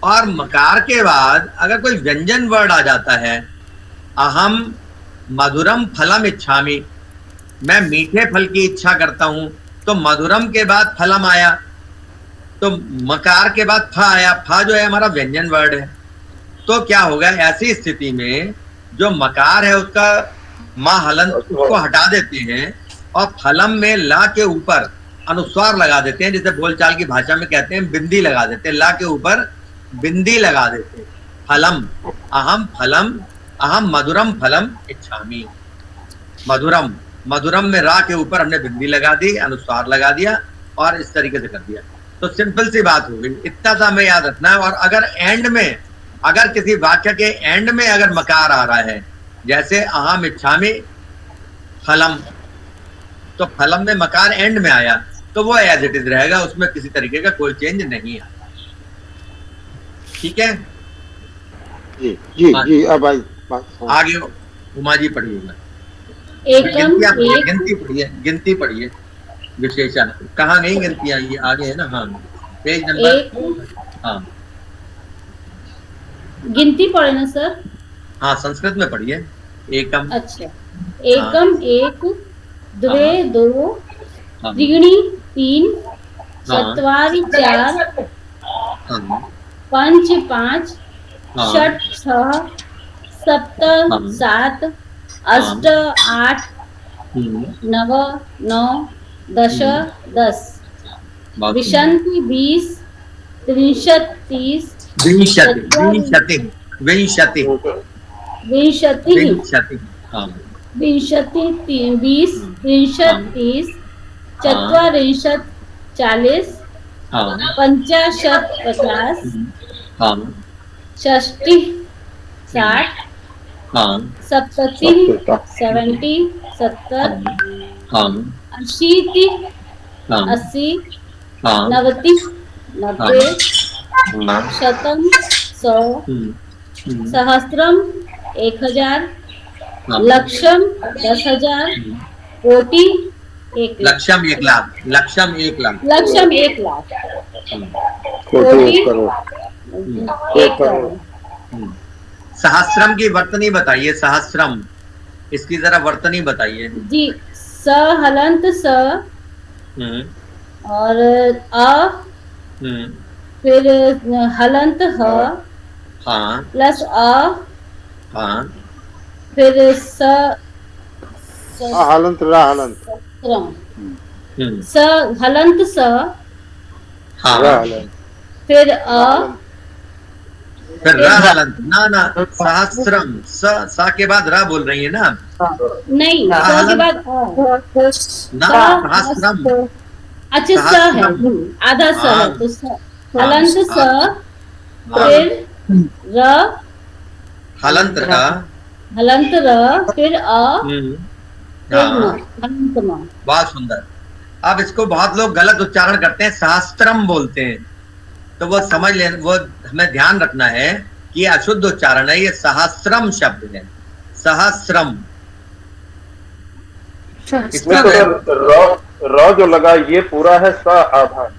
और मकार के बाद अगर कोई व्यंजन वर्ड आ जाता है, अहम मधुरम फलम इच्छामि, मैं मीठे फल की इच्छा करता हूं, तो मधुरम के बाद फलम आया, तो मकार के बाद फ आया। फ जो है हमारा व्यंजन वर्ड है। तो क्या होगा ऐसी स्थिति में, जो मकार है उसका माँ हलंत उसको हटा देते हैं और फलम में ला के ऊपर अनुस्वार लगा देते हैं, जैसे बोलचाल की भाषा में कहते हैं बिंदी लगा देते हैं, ला के ऊपर बिंदी लगा देते हैं। फलम, अहम मधुरम फलम इच्छामि। मधुरम, मधुरम में रा के ऊपर हमने बिंदी लगा दी, अनुस्वार लगा दिया और इस तरीके से कर दिया। तो सिंपल सी बात हो गई। इतना सा हमें याद रखना है। और अगर एंड में, अगर किसी वाक्य के एंड में अगर मकार आ रहा है, जैसे अहम इच्छामि फलम, तो फलम में मकार एंड में आया, तो वो एज इट इज रहेगा, उसमें किसी तरीके का कोई चेंज नहीं आता। ठीक है जी जी जी। अब आगे उमा जी पढ़िएगा। गिनती पढ़िए। विशेषण कहाँ गई गिनती? आई आगे है ना। हाँ, पेज नंबर। हाँ, गिनती पढ़े ना सर? हाँ, संस्कृत में पढ़िए। एकम। अच्छा, एकम एक, द्वे दो, त्रीणि तीन, चत्वारि चार, पंच पांच, षट छह, सप्त सात, अष्ट आठ, नव नौ, दश दस, विंशति 20, त्रिंशत् 30, विंशति 20, त्रिंशत् 30, चत्वारिंशत् 40, पंचाशत् 50, षष्टिः 60, सप्ततिः 70, 70, अशीतिः 80, 90, 90, शतम 100, सहस्त्रम 1000, लक्षम 10,000, कोटि 1 लाख, लक्षम 1 लाख, लक्षम 1 लाख, लक्षम 1 लाख, कोटि 1 करोड़, 1 करोड़। सहस्त्रम की वर्तनी बताइए। सहस्त्रम, इसकी जरा वर्तनी बताइए जी। स हलंत स और अ, फिर हलंत ह, हाँ, प्लस अ, हाँ, फिर स हलंत रा हलंत, स हलंत स, हाँ, फिर अ, फिर रा हलंत। ना सहस्त्रम, सा के बाद रा बोल रही है ना? नहीं, स के बाद सहस्त्रम। अच्छा, स है, आधा स है, तो स हलंत स, फिर र, हलंत रा, हलंत र, फिर अ, फिर हाँ, म, हलंत म। बहुत सुंदर। अब इसको बहुत लोग गलत उच्चारण करते हैं, सहस्त्रम बोलते हैं। तो वो समझ ले, वो हमें ध्यान रखना है कि अशुद्ध उच्चारण है, ये सहस्रम शब्द है, सहस्रम। इसमें तो र जो लगा ये पूरा है, स आधा।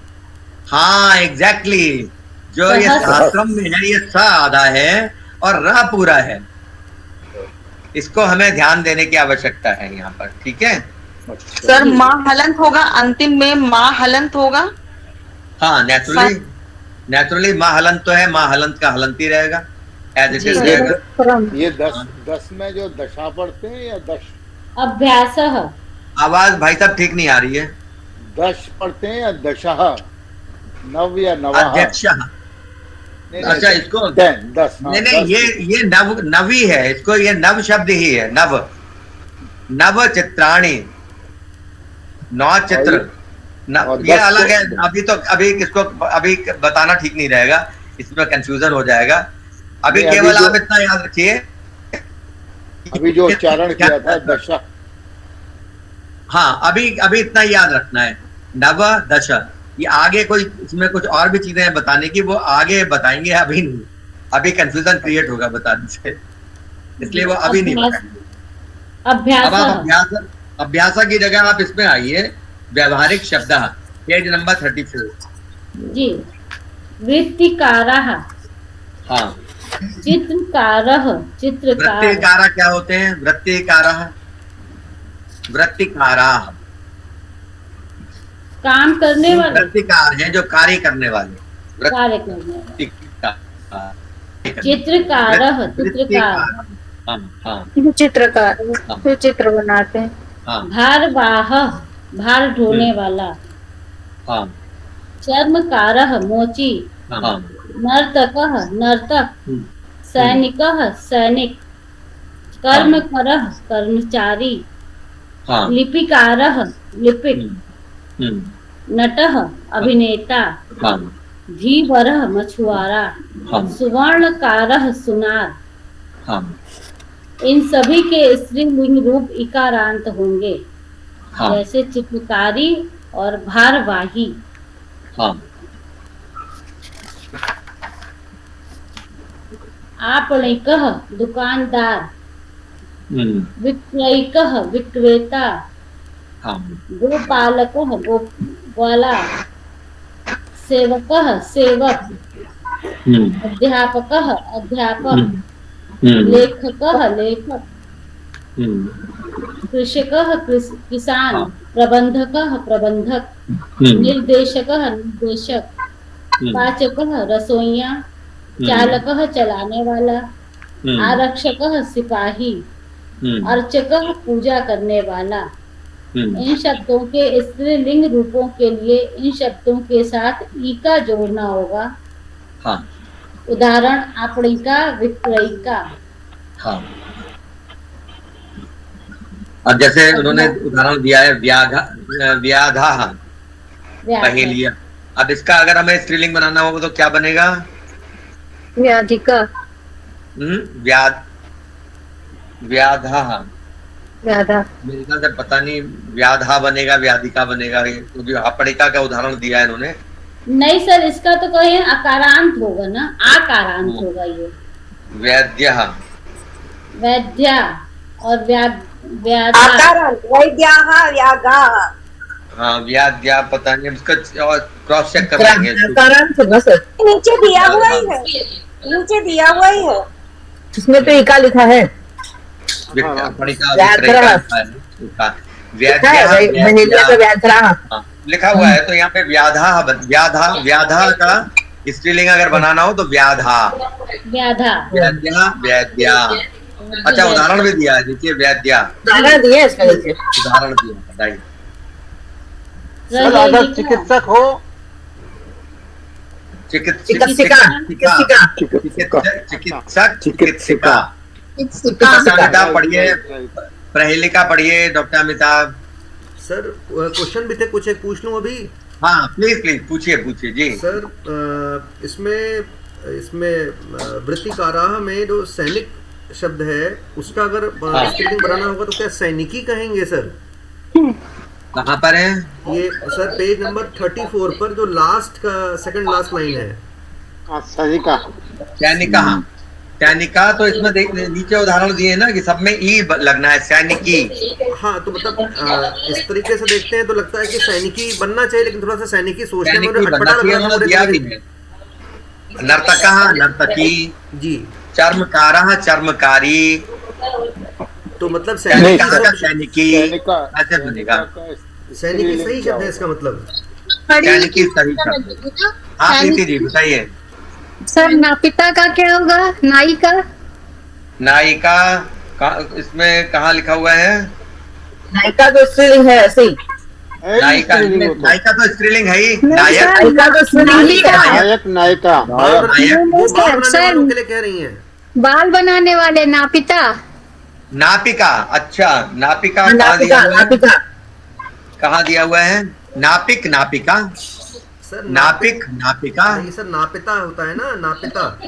हाँ एग्जैक्टली, जो ये सहस्रम में है ये स आधा है और र पूरा है। इसको हमें ध्यान देने की आवश्यकता है यहाँ पर, ठीक है सर? माँ हलंत होगा, अंतिम में माँ हलंत होगा। हाँ नेचुरली माँ हलंत तो है, माँ हलंत का हलंत ही रहेगा, एज इट इज रहेगा। ये 10 में जो दशा पढ़ते हैं या दश? अभ्यास। आवाज भाई साहब ठीक नहीं आ रही है। दश पढ़ते हैं या दशा? नव या नवा? अध्यक्ष। अच्छा इसको 10। नहीं ये नवी है, इसको ये नव शब्द ही है, नव चित्राणी, 9 चित्र, ये अलग है। अभी अभी बताना ठीक नहीं रहेगा, इसमें कंफ्यूजन हो जाएगा। अभी केवल आप इतना याद रखिए, अभी जो उच्चारण किया था दशा। हाँ अभी इतना याद रखना है, नव दश। ये आगे कोई इसमें कुछ और भी चीजें बताने की, वो आगे बताएंगे, अभी नहीं। अभी कंफ्यूजन क्रिएट होगा बताने से, इसलिए वो अभी नहीं बताएंगे। अब आप अभ्यास की जगह आप इसमें आइए, व्यवहारिक शब्द, पेज नंबर 34 जी। वृत्तिकारः। हाँ। चित्रकारः, वृत्तिकारा क्या होते हैं? वृत्तिकारः, वृत्तिकाराः काम करने वाले, वृत्तिकार हैं जो कार्य करने वाले, कार्य करने वाले। चित्रकारः, चित्रकार, चित्रकार जो चित्र बनाते हैं। भारवाहः, भार ढोने वाला। चर्मकारः, मोची। नर्तकः, नर्तक। सैनिकः, सैनिक। कर्मकरः, कर्मचारी। लिपिकारः, लिपिक। नटः, अभिनेता। धीवरः, मछुआरा। सुवर्णकारः, सुनार। इन सभी के स्त्रीलिंग रूप इकारांत होंगे, जैसे चित्रकारी और भारवाही। आपणिकः, दुकानदार। विक्रयिकः, विक्रेता। गोपालकः, गोपाला। सेवकः, सेवक। अध्यापकः, अध्यापक। लेखकः, लेखक। कृषकः, किसान। प्रबंधकः, प्रबंधक। निर्देशकः, निर्देशक। पाचकः, रसोइया। चालकः, चलाने वाला। आरक्षकः, सिपाही। अर्चकः, पूजा करने वाला। इन शब्दों के स्त्रीलिंग रूपों के लिए इन शब्दों के साथ ई का जोड़ना होगा। उदाहरण, आपणिका, विक्रयिका। अब जैसे उन्होंने उदाहरण दिया है व्याधा, पहेलिया। अब इसका अगर हमें स्त्रीलिंग बनाना होगा तो क्या बनेगा? व्याधिका। व्याधा। मेरे ख्याल से पता नहीं व्याधा बनेगा, व्याधिका बनेगा, क्योंकि आपणिका का उदाहरण दिया है इन्होंने। नहीं सर, इसका तो कहे अकारांत होगा ना, आकारांत होगा ये। वैद्य, वैद्या और हाँ व्याद्या, पता नहीं, उसका क्रॉस चेक कर लेंगे। नीचे दिया हुआ ही है, नीचे दिया हुआ ही है, जिसमें तो इका लिखा है। लिखा हुआ है, तो यहाँ पे व्याधा का स्त्रीलिंग अगर बनाना हो तो व्याधा, वैद्या। अच्छा उदाहरण भी दिया है, देखिए वैद्या उदाहरण दिया, इसका उदाहरण दिया, बताइए। अगर चिकित्सक हो, चिकित्सिका पढ़िए, प्रहेलिका पढ़िए डॉक्टर अमिताभ। सर क्वेश्चन भी थे कुछ, एक पूछ लूं अभी? हाँ प्लीज पूछिए जी। सर इसमें वृत्तिकारा में जो सैनिक शब्द है उसका अगर स्पेलिंग बनाना होगा तो क्या सैनिकी कहेंगे सर? कहाँ पर है ये? सर पेज नंबर 34 पर जो लास्ट का सेकंड लास्ट लाइन है, सैनिका। सैनिका, सैनिका तो इसमें नीचे उदाहरण दिए ना कि सब में ई लगना है, सैनिकी। हाँ, तो मतलब इस तरीके से देखते हैं तो लगता है कि सैनिकी बनना चाहिए, लेकिन थोड़ा सा सैनिकी सोचने में अटपटा लग रहा है। दिया भी है, नर्तकः नर्तकी जी, चर्मकारः चर्मकारी, तो मतलब सैनिका सैनिकी ऐसे बनेगा। सैनिकी सही शब्द है इसका मतलब? सैनिकी सही शब्द। आप प्रीति जी बताइए। सर नापिता का क्या होगा? नायिका? नायिका इसमें कहाँ लिखा हुआ है? नायिका तो स्त्रीलिंग है ऐसे ही। नायिका, नायिका तो स्त्रीलिंग है ही। नायक, नायिका तो स्त्रीलिंग है। नायक, नायिका। सर के लिए कह रही हैं। बाल बनाने वाले नापिता। नापिका, अच्छा नापिका नापिका, नापिका कहाँ दिया हुआ है? नापिक, नापिका सर, नापिक, नापिका नहीं सर, नापिता होता है ना, नापिता।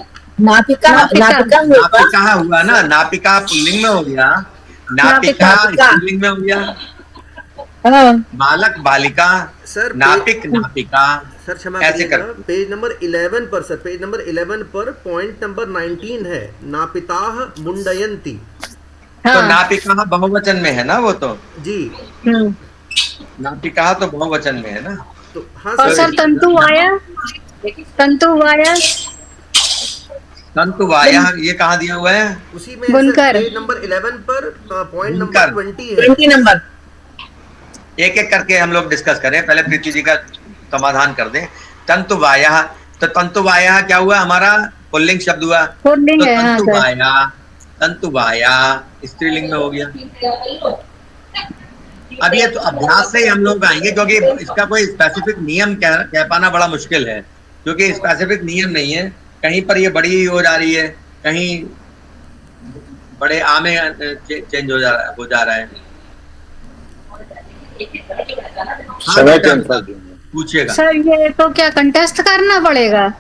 नापिका, नापिका नापिका हुआ ना, नापिका पुल्लिंग में हो गया, नापिका स्त्रीलिंग में हो गया। बालक बालिका, सर नापिक नापिका। सर क्षमा ऐसे करिएगा, पेज नंबर 11 पर सर, पेज नंबर 11 पर पॉइंट नंबर 19 है, नापिताः मुंडयन्ति। तो नापिका बहुवचन में है ना वो तो जी, नापिका तो बहुवचन में है ना। तो हाँ और सर तंतु वाया, तंतु वाया, तंतु वाया ये कहाँ दिया हुआ है? उसी में बुनकर। पेज नंबर 11 पर पॉइंट नंबर 20 है। 20 नंबर। एक एक करके हम लोग डिस्कस करें, पहले प्रीति जी का समाधान कर दें। तंतु वाया, तो तंतु वाया क्या हुआ? हमारा पुल्लिंग शब्द हुआ, पुल्लिंग तो है। हाँ तंतु सर, वाया, तंतु वाया स्त्रीलिंग में हो गया। अब ये तो अभ्यास से ही हम लोग आएंगे, क्योंकि इसका कोई स्पेसिफिक नियम कह पाना बड़ा मुश्किल है, क्योंकि स्पेसिफिक नियम नहीं है। कहीं पर ये बड़ी हो जा रही है, कहीं बड़े आ में चेंज हो जा रहा है। समय के अनुसार पूछिएगा सर ये तो क्या कंटेस्ट करना पड़ेगा?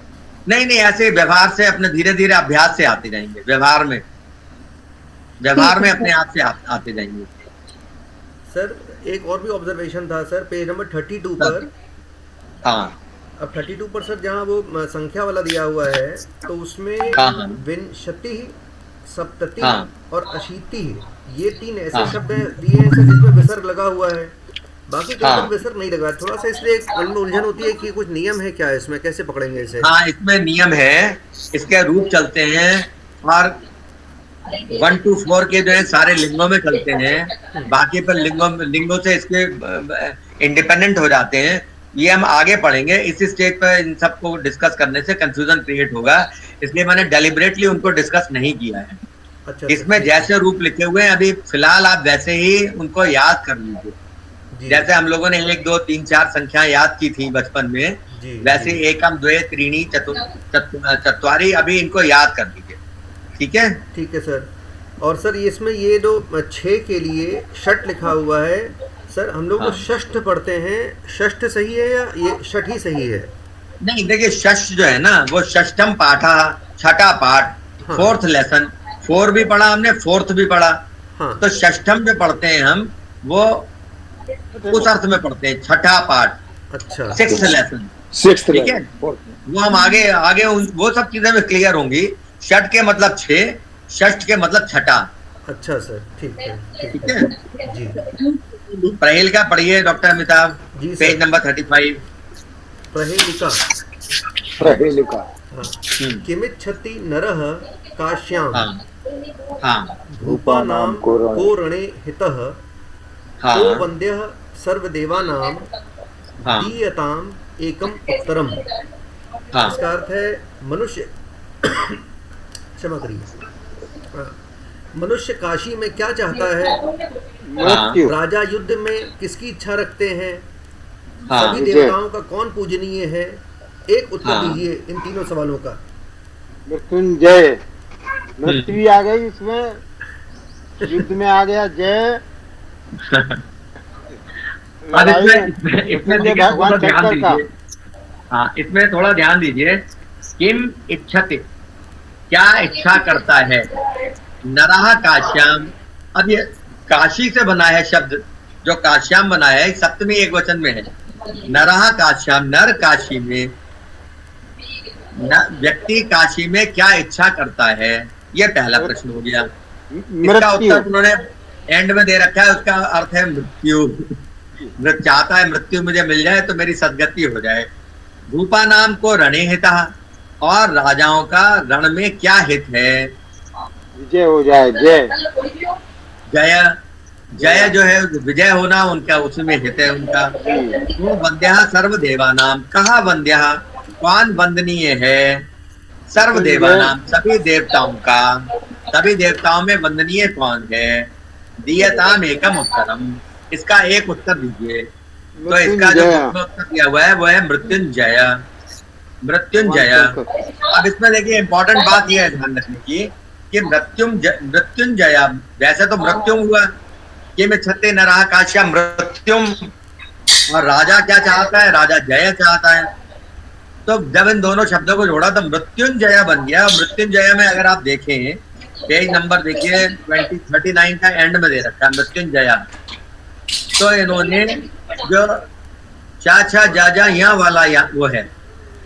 नहीं नहीं, ऐसे व्यवहार से अपने धीरे धीरे अभ्यास से आते जाएंगे, व्यवहार में अपने आप से आते जाएंगे। सर एक और भी ऑब्जर्वेशन था सर, पेज नंबर 32 पर। हाँ, अब 32 पर सर जहाँ वो संख्या वाला दिया हुआ है, तो उसमें हाँ। विंशति, सप्तति हाँ। और अशीति, ये 3 ऐसे शब्द दिए हैं सर जिसमें विसर्ग लगा हुआ है, बाकी कहीं पर विसर्ग नहीं लगा। थोड़ा सा इसलिए मन में उलझन होती है कि कुछ नियम है क्या इसमें, कैसे पकड़ेंगे इसे? हाँ, इसमें नियम है, इसके रूप चलते हैं और 1 to 4 के जो है सारे लिंगों में चलते हैं, बाकी पर लिंगों से इसके इंडिपेंडेंट हो जाते हैं। ये हम आगे पढ़ेंगे। इस स्टेज पर इन सबको डिस्कस करने से कंफ्यूजन क्रिएट होगा, इसलिए मैंने डेलिबरेटली उनको डिस्कस नहीं किया है। अच्छा, इसमें जैसे रूप लिखे हुए हैं अभी फिलहाल आप वैसे ही उनको याद कर लीजिए। जैसे हम लोगों ने 1 2 3 4 संख्या याद की थी बचपन में, वैसे 1 2 3 चत्वारी अभी इनको याद कर लीजिए। ठीक है, ठीक है सर। और सर इसमें ये जो 6 के लिए षट लिखा हुआ है सर, हम लोग षष्ठ पढ़ते हैं, षष्ठ सही है या ये षठ ही सही है? नहीं देखिए, षष्ठ जो है ना वो षष्ठम पाठा, छठा पाठ, 4th लेसन, 4 भी पढ़ा हमने, 4th भी पढ़ा। तो षष्ठम जो पढ़ते हैं हम वो उस अर्थ में पढ़ते हैं, छठा पाठ। अच्छा, 6th लेसन, 6th, ठीक है। वो हम आगे वो सब चीजें में क्लियर होंगी। षठ के मतलब 6, षष्ठ के मतलब छठा। अच्छा सर, ठीक है, ठीक है जी। प्रहेल का पढ़िए डॉक्टर अमिताभ, पेज नंबर 35। प्रहेलिका, प्रहेलिका। किमिच्छति नरः काश्यां भूपानां कोरणे हितः, को वन्द्यः सर्वदेवानां दीयताम् एकम उत्तरम। इसका अर्थ है मनुष्य क्षमा करिए, मनुष्य काशी में क्या चाहता है? राजा युद्ध में किसकी इच्छा रखते हैं? सभी देवताओं का कौन पूजनीय है? एक उत्तर दीजिए इन तीनों सवालों का। मृत्युंजय, मृत्यु आ गई इसमें, युद्ध में आ गया जय। इसमें भगवान ध्यान दीजिए। हाँ, इसमें थोड़ा ध्यान दीजिए। किम इच्छति, क्या इच्छा करता है? नरः काश्याम, अब ये काशी से बना है शब्द, जो काश्याम बना है सप्तमी एक वचन में है। नरः काश्याम, नर काशी में, व्यक्ति काशी में क्या इच्छा करता है, ये पहला प्रश्न हो गया। इसका मृत्यु। उत्तर उन्होंने एंड में दे रखा है, उसका अर्थ है मृत्यु। चाहता है मृत्यु मुझे मिल जाए तो मेरी सदगति हो जाए। भूपा नाम को रणे हिता, और राजाओं का रण में क्या हित है? विजय हो जाए, जय। जय, जय जो है विजय होना उनका, उसमें हित है उनका। तो वंद्या सर्वदेवानाम, कहा वंद्या, कौन वंदनीय है? सर्वदेवानाम, सभी देवताओं का, सभी देवताओं में वंदनीय कौन है? दीयताम एकम उत्तरम, इसका एक उत्तर दीजिए। तो इसका जो उत्तर दिया हुआ है वो है मृत्युंजय। मृत्युंजय। अब इसमें देखिए इंपॉर्टेंट बात यह है ध्यान रखने की कि मृत्युंजय, वैसे तो मृत्युम हुआ कि मैं छत्ते न रहा काश्या मृत्युम, और राजा क्या चाहता है? राजा जय चाहता है। तो जब इन दोनों शब्दों को जोड़ा तो मृत्युंजय बन गया। मृत्युंजय में अगर आप देखें, पेज नंबर देखिए 39 का एंड में दे रखा है मृत्युंजय। तो इन्होंने जो चा जा यहाँ वाला वो है,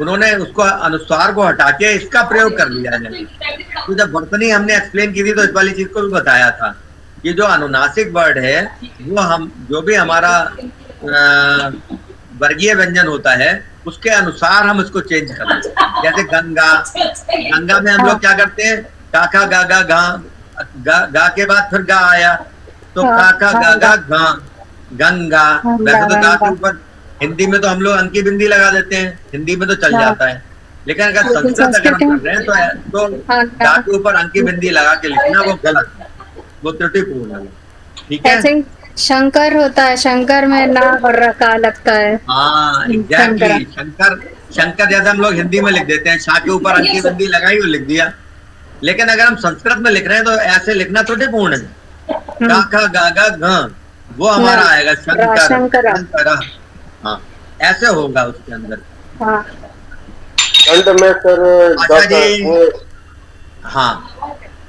उन्होंने उसको अनुस्वार को हटा के इसका प्रयोग कर लिया है। तो जब वर्तनी हमने एक्सप्लेन की थी तो इस वाली चीज को भी बताया था। ये जो अनुनासिक वर्ड है वो हम जो भी हमारा वर्गीय व्यंजन होता है उसके अनुसार हम उसको चेंज करते हैं। जैसे गंगा, गंगा में हम लोग क्या करते हैं? काका गा गा गा, गा के बाद फिर गा आया तो काका गा गा गा, गंगा। वैसे तो गा के ऊपर हिंदी में तो हम लोग अंकी बिंदी लगा देते हैं, हिंदी में तो चल जाता है, लेकिन अगर संस्कृत अगर हम कर रहे हैं तो गा के ऊपर अंकी बिंदी लगा के लिखना वो गलत है, वो त्रुटिपूर्ण है। ठीक है। ऐसे शंकर होता है, शंकर में ना और रका लगता है। हाँ एग्जैक्टली, शंकर, शंकर जैसे हम लोग हिंदी में लिख देते हैं, शाह के ऊपर अंकी बिंदी लगाई और लिख दिया। लेकिन अगर हम संस्कृत में लिख रहे हैं तो ऐसे लिखना त्रुटिपूर्ण है। का खा गा गा घ, वो हमारा आएगा शंकर। हाँ ऐसे होगा उसके अंदर। हाँ। दंड में सर अच्छा जी, हाँ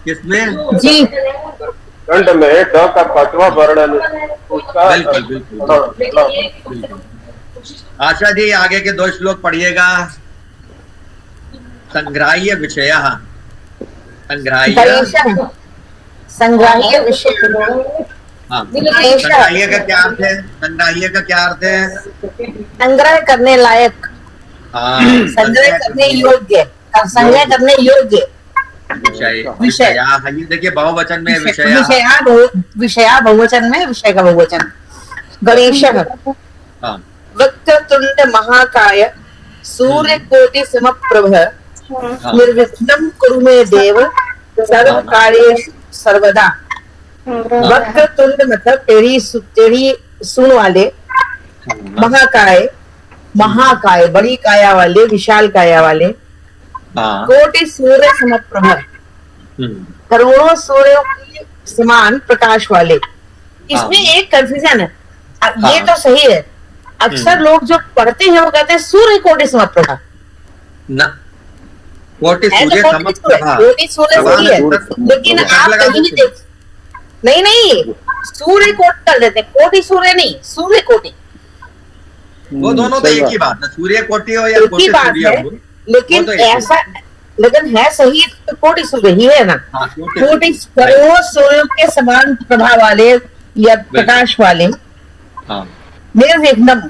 किसमें जी, दंड में ड का पांचवा वर्ण उसका बिल्कुल बिल्कुल। आशा जी आगे के 2 श्लोक पढ़िएगा। संग्राह्य विषय, संग्राह्य, संग्राह्य विषय। हाँ, संग्राह्य का क्या अर्थ है? संग्राह्य का क्या अर्थ है? संग्रह करने लायक, हाँ, संग्रह करने योग्य, संग्रह करने योग्य विषय। ये देखिए बहुवचन में विषय, विषया बहुवचन में, विषय का बहुवचन। गणेश वक्रतुंड महाकाय सूर्यकोटि समप्रभ निर्विघ्नं कुरु मे देव सर्व कार्येषु सर्वदा। वक्रतुंड मतलब टेढ़ी सूंड वाले, महाकाय, महाकाय बड़ी काया वाले, विशाल काया वाले, कोटि सूर्य समप्रभ करोड़ों सूर्यों के समान प्रकाश वाले। इसमें एक कंफ्यूजन है, ये तो सही है, अक्सर लोग जो पढ़ते हैं वो कहते हैं सूर्य कोटि समप्रभ। कोटि सूर्य समप्रभ, कोटि सूर्य सही है, लेकिन आप कहीं नहीं देख, नहीं सूर्य कोटि कर देते, कोटि सूर्य नहीं, सूर्य कोटि। वो दोनों तो एक ही बात है, सूर्य कोटि हो या कोटि सूर्य हो, लेकिन तो ऐसा, लेकिन है सही तो कोटि सूर्य ही है ना। कोटि करोड़ों सूर्यों के समान प्रभाव वाले या प्रकाश वाले। निर्विघ्नम,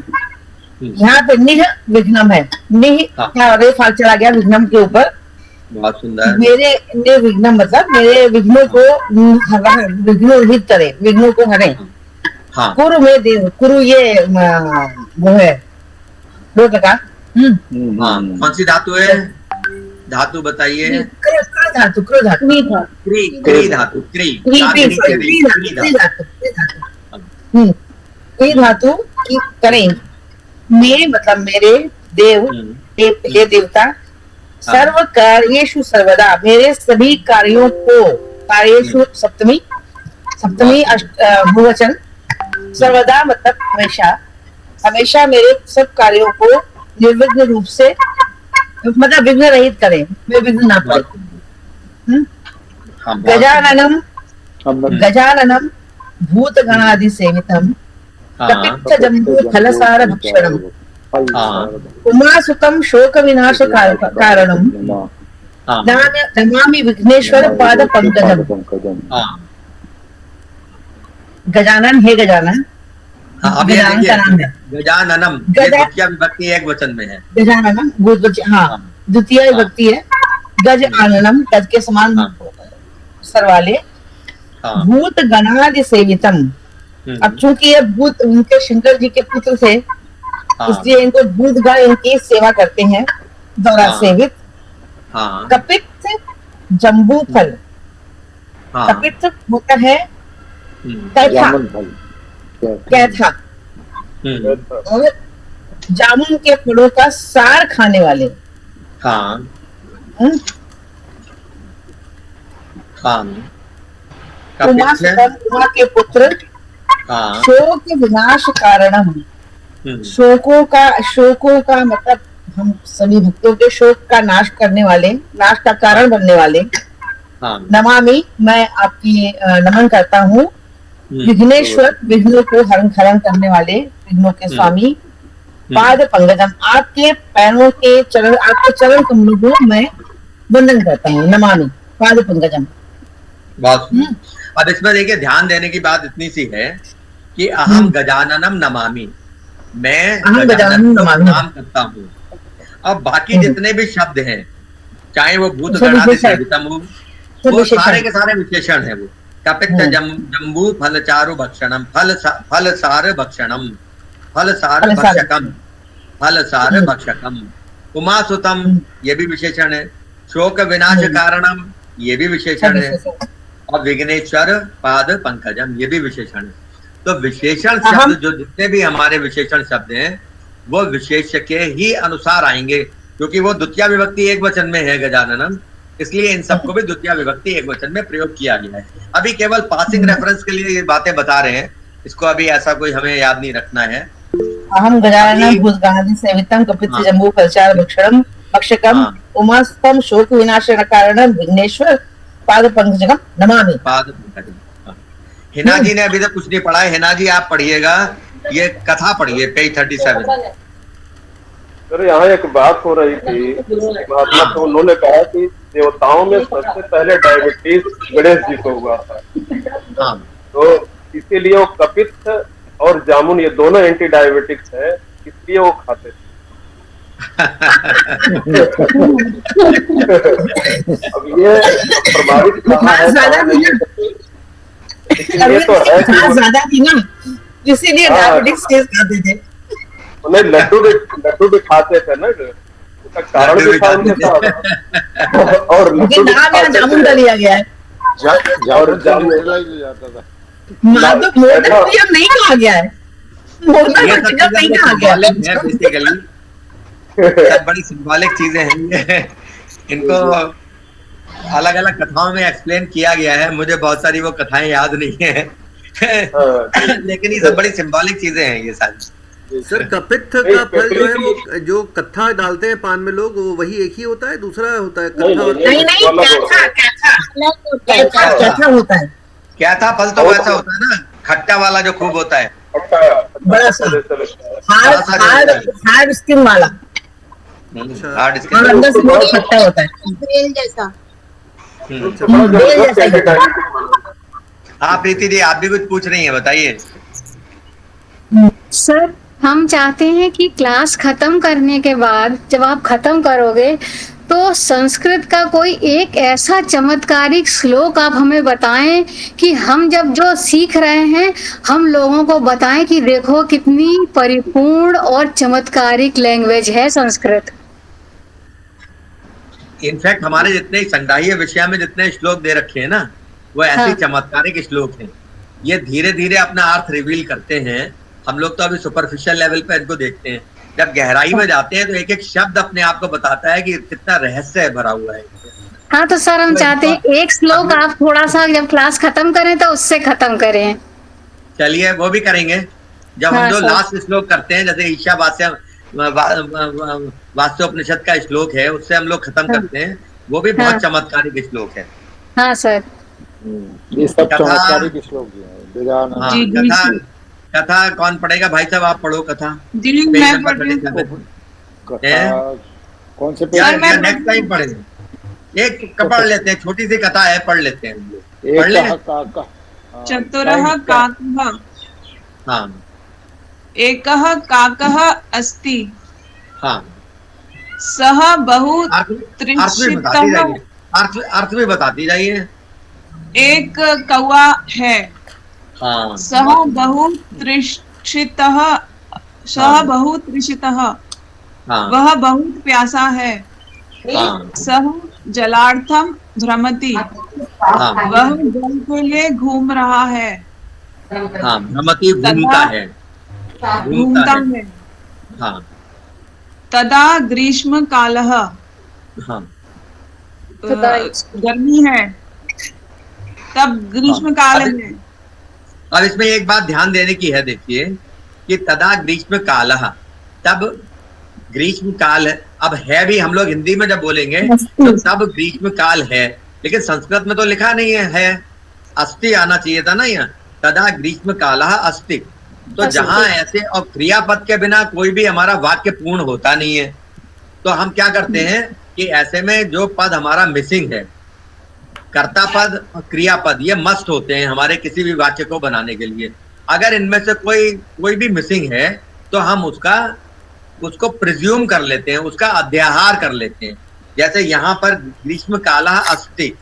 यहाँ पे निह विघ्नम है, निह क्या रेफा चला गया विघ्नम के ऊपर। बहुत सुंदर। मेरे निर्विघ्नम मतलब मेरे विघ्नों को विघ्नों रहित करे, विघ्नों को हरे। कुरु में देव, कुरु ये वो है लोट का। कौन सी धातु है? धातु बताइए। धातु, क्रो धातु, क्री धातु, क्री धातु की करें। मेरे मतलब मेरे देव, हे देवता, सर्व कार्येषु सर्वदा, मेरे सभी कार्यों को, कार्येषु सप्तमी बहुवचन, सर्वदा मतलब हमेशा, हमेशा मेरे सब कार्यों को निर्विघ्न रूप से, मतलब विघ्न रहित करें, मैं विघ्न ना पाऊं। गजाननम भूत गणादि सेवितम कपित्थ जम्बू फलसार भक्षणम हाँ उमासुतं शोक विनाश कारणम हाँ नमामि विघ्नेश्वर पाद पंकजम। हाँ गजानन है गजानन। हाँ, अब ये गजानन का नाम देखिए है गजाननम, ये द्वितीय विभक्ति एक वचन में है। गजाननम हाँ द्वितीय विभक्ति है। गज आननम, गज के समान सर वाले। हाँ भूत गणादि सेवितम। अब चूंकि ये भूत उनके शंकर जी के पुत्र थे, हाँ इसलिए इनको भूत गण इनकी सेवा करते हैं द्वारा हाँ। सेवित। हाँ कपित जम्बू फल। हाँ कपित होता है कैथा, कैथा। और जामुन के फलों का सार खाने वाले। हाँ हम्म? हाँ उमा कपित है। उमा के पुत्र। हाँ शोक विनाश कारणम। शोकों का मतलब हम सभी भक्तों के शोक का नाश करने वाले, नाश का कारण बनने वाले। हाँ नमामि, मैं आपकी नमन करता हूँ। विघ्नेश्वर, विघ्नों को हरण करने वाले, विघ्नों के स्वामी। पाद पंकजम, आपके पैरों के चरण, आपके चरण कमलों को मैं वंदन करता हूँ। नमामि पाद पंकजम। बहुत। अब इसमें देखिए ध्यान देने की बात इतनी सी है कि अहम गजाननम नमामि, मैं गजानन का नाम करता हूँ। अब बाकी जितने भी शब्द हैं, चाहे वो भूत गणादि सेवितम हो, वो सारे के सारे विशेषण है। वो कपित जम्बू फल चारु भक्षणम, फल सार भक्षणम, फल सार भक्षकम, फल सार भक्षकम। उमासुतम, ये भी विशेषण है। शोक विनाश कारणम, ये भी विशेषण है। और विघ्नेश्वर पाद पंकजम, ये भी विशेषण है। तो विशेषण शब्द जो जितने भी हमारे विशेषण शब्द हैं, वो विशेष के ही अनुसार आएंगे, क्योंकि वो द्वितीय विभक्ति एक वचन में है गजाननम, इसलिए इन सबको भी द्वितीय विभक्ति एक वचन में प्रयोग किया गया है। अभी केवल पासिंग रेफरेंस के लिए ये बातें बता रहे हैं, इसको अभी ऐसा कोई हमें याद नहीं रखना है। अहम गजाननम भूतगणादि सेवितम कपित जम्बू फलचार भक्षणम भक्षकम उमास्तम शोक विनाश कारणम विघ्नेश्वर पाद पंकजम नमामि। पाद पंकजम। हिना जी ने अभी तक कुछ नहीं पढ़ा है। हिना जी आप पढ़िएगा, ये कथा पढ़िए पेज 37। सर यहाँ एक बात हो रही थी महात्मा, तो उन्होंने कहा कि देवताओं में सबसे पहले डायबिटीज गणेश जी को हुआ था। हाँ। तो इसीलिए वो कपित और जामुन ये दोनों एंटी डायबिटिक्स है, इसलिए वो खाते थे। अब ये प्रभावित कहाँ है, ये तो है ज्यादा थी ना, इसीलिए डायबिटिक्स केस खाते थे। उन्हें लड्डू भी खाते थे ना, उसका कारण भी था उनके साथ। और नाम यहाँ जामुन का लिया गया है। और जामुन मोदक नहीं कहा गया है, मोदक नहीं कहा गया है। सब बड़ी सिंबॉलिक चीजें हैं ये, इनको अलग अलग कथाओं में एक्सप्लेन किया गया है। मुझे बहुत सारी वो कथाएं याद नहीं है लेकिन ये सब बड़ी सिंबॉलिक चीजें हैं ये सारी। सर कपित का फल जो है वो जो कत्था डालते हैं पान में लोग, वो वही एक ही होता है, दूसरा होता है कत्था? नहीं कैथा होता है। कैथा फल तो वैसा होता है ना, खट्टा वाला जो खूब होता है, बड़ा सा हार्ड स्किन वाला, हार्ड स्किन, और अंदर से बहुत खट्टा होता है, बेल जैसा। हाँ प्रीति जी, आप भी कुछ पूछ रही हैं, बताइए। सर हम चाहते हैं कि क्लास खत्म करने के बाद जब आप खत्म करोगे तो संस्कृत का कोई एक ऐसा चमत्कारिक श्लोक आप हमें बताएं कि हम जब जो सीख रहे हैं हम लोगों को बताएं कि देखो कितनी परिपूर्ण और चमत्कारिक लैंग्वेज है संस्कृत। इनफैक्ट हमारे जितने संग्राह्य विषय में जितने श्लोक दे रखे हैं ना, वो ऐसे चमत्कारिक श्लोक हैं। ये धीरे धीरे अपना अर्थ रिवील करते हैं। हम लोग तो अभी सुपरफिशियल लेवल पे इनको देखते हैं, जब गहराई में जाते हैं तो एक एक शब्द अपने आप को बताता है कि कितना रहस्य भरा हुआ है। हाँ तो सर हम चाहते हैं एक श्लोक आप थोड़ा सा जब क्लास खत्म करें तो उससे खत्म करें। चलिए वो भी करेंगे। जब हम जो लास्ट श्लोक करते हैं, जैसे ईशावास्य वास्योपनिषद का श्लोक है, उससे हम लोग खत्म करते हैं, वो भी बहुत चमत्कारिक श्लोक है। हाँ सर, ये सब चमत्कारिक श्लोक है। कथा कौन पढ़ेगा? भाई साहब आप पढ़ो कथा। जी पेज मैं नंबर पढ़ रही 37। कथा कौन से या, पेज? सर, मैं या नेक्स्ट टाइम पढ़ेंगे, एक पढ़ लेते हैं, छोटी सी कथा है, पढ़ लेते हैं हम लोग। पढ़ ले। चतुरः काकः हाँ एकः काकः अस्ति हाँ, सः बहु अर्थ भी बताती तृषितः जाइए, अर्थ भी बताती जाइए। एक कौवा है, हाँ सः बहु तृषितः, सः बहु तृषितः, हाँ वह बहुत प्यासा है, हाँ सः जलार्थम भ्रमति, हाँ वह जल के लिए घूम रहा है, हाँ, भ्रमति घूमता है, घूमता है। हाँ तदा ग्रीष्म कालः, हाँ गर्मी है, तब ग्रीष्म काल है। अब इसमें एक बात ध्यान देने की है, देखिए कि तदा ग्रीष्म कालः, तब ग्रीष्म काल है। अब है भी हम लोग हिंदी में जब बोलेंगे तो तब ग्रीष्म काल है, लेकिन संस्कृत में तो लिखा नहीं है, अस्ति आना चाहिए था ना यहाँ, तदा ग्रीष्म कालः अस्ति। तो जहां ऐसे और क्रियापद के बिना कोई भी हमारा वाक्य पूर्ण होता नहीं है, तो हम क्या करते हैं कि ऐसे में जो पद हमारा मिसिंग है, कर्ता पद और क्रियापद, ये मस्ट होते हैं हमारे किसी भी वाक्य को बनाने के लिए। अगर इनमें से कोई भी मिसिंग है तो हम उसको प्रिज्यूम कर लेते हैं, उसका अध्याहार कर लेते हैं। जैसे यहाँ पर ग्रीष्म कालः अस्ति,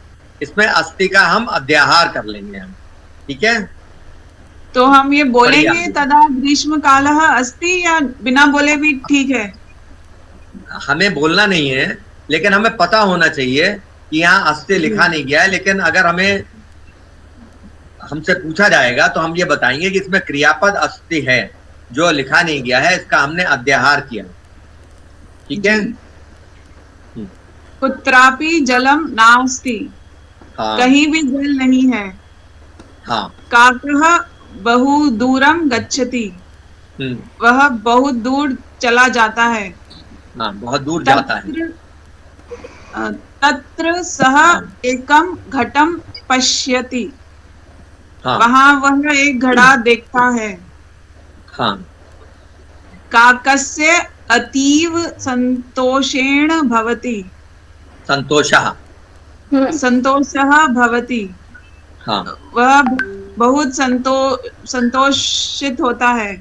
इसमें अस्ति का हम अध्याहार कर लेंगे हम, ठीक है। तो हम ये बोलेंगे तदा ग्रीष्म कालः अस्ति, या बिना बोले भी ठीक है? हमें बोलना नहीं है, लेकिन हमें पता होना चाहिए कि यहाँ अस्ति लिखा नहीं गया है, लेकिन अगर हमसे पूछा जाएगा तो हम ये बताएंगे कि इसमें क्रियापद अस्ति है, जो लिखा नहीं गया है, इसका हमने अध्याहार किया, ठीक है। कुत्रापि जलम नास्ति, हाँ, कहीं भी जल नहीं है। हाँ, काकः बहु दूरम गच्छति, वह बहुत दूर चला जाता है। हाँ, बहुत दूर जाता है। तत्र सः एकम घटम पश्यति, हाँ, वहां वह एक घड़ा देखता है। हाँ, काकस्य अतीव संतोषेण भवति, संतोषः, संतोषः भवति, हाँ, वह बहुत संतोषित होता है।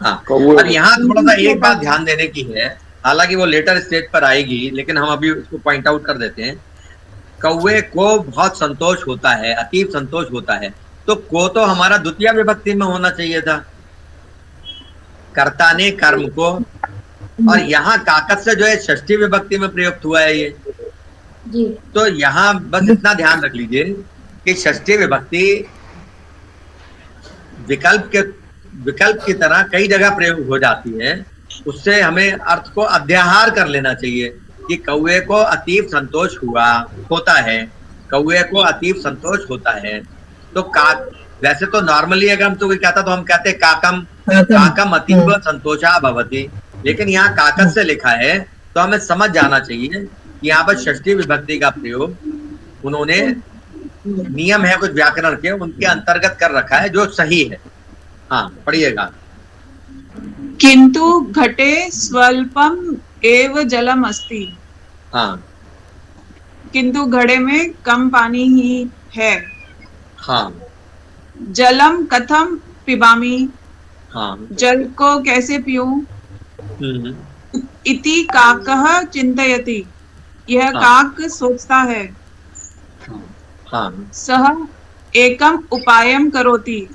हाँ। अब यहाँ थोड़ा सा एक बात ध्यान देने की है, हालांकि वो लेटर स्टेज पर आएगी, लेकिन हम अभी उसको पॉइंट आउट कर देते हैं। कौवे को बहुत संतोष होता है, अतीव संतोष होता है, तो को तो हमारा द्वितीय विभक्ति में होना चाहिए था, कर्ता ने कर्म को, और यहाँ काकत से जो है षष्ठी विभक्ति में प्रयुक्त हुआ है ये जी। तो यहाँ बस इतना ध्यान रख लीजिए कि षष्ठी विभक्ति विकल्प की तरह कई जगह प्रयोग हो जाती है। उससे हमें अर्थ को अध्याहार कर लेना चाहिए कि कौवे को अतीव संतोष होता है, कौवे को अतीव संतोष होता है। तो वैसे तो नॉर्मली अगर हम तो कोई कहता तो हम कहते काकम अतीव संतोषा भवति, लेकिन यहाँ काकत से लिखा है तो हमें समझ जाना चाहिए कि यहाँ पर षष्ठी विभक्ति का प्रयोग उन्होंने नियम है कुछ व्याकरण के, उनके अंतर्गत कर रखा है, जो सही है। हाँ, पढ़िएगा। किंतु घटे स्वल्पम एव जलम अस्ति, हाँ, किंतु घड़े में कम पानी ही है। हाँ, जलम कथम पिबामी, हाँ, जल को कैसे पीऊं। इति काकः चिंतयति, यह काक सोचता है। हाँ, सः एकम उपायम करोति,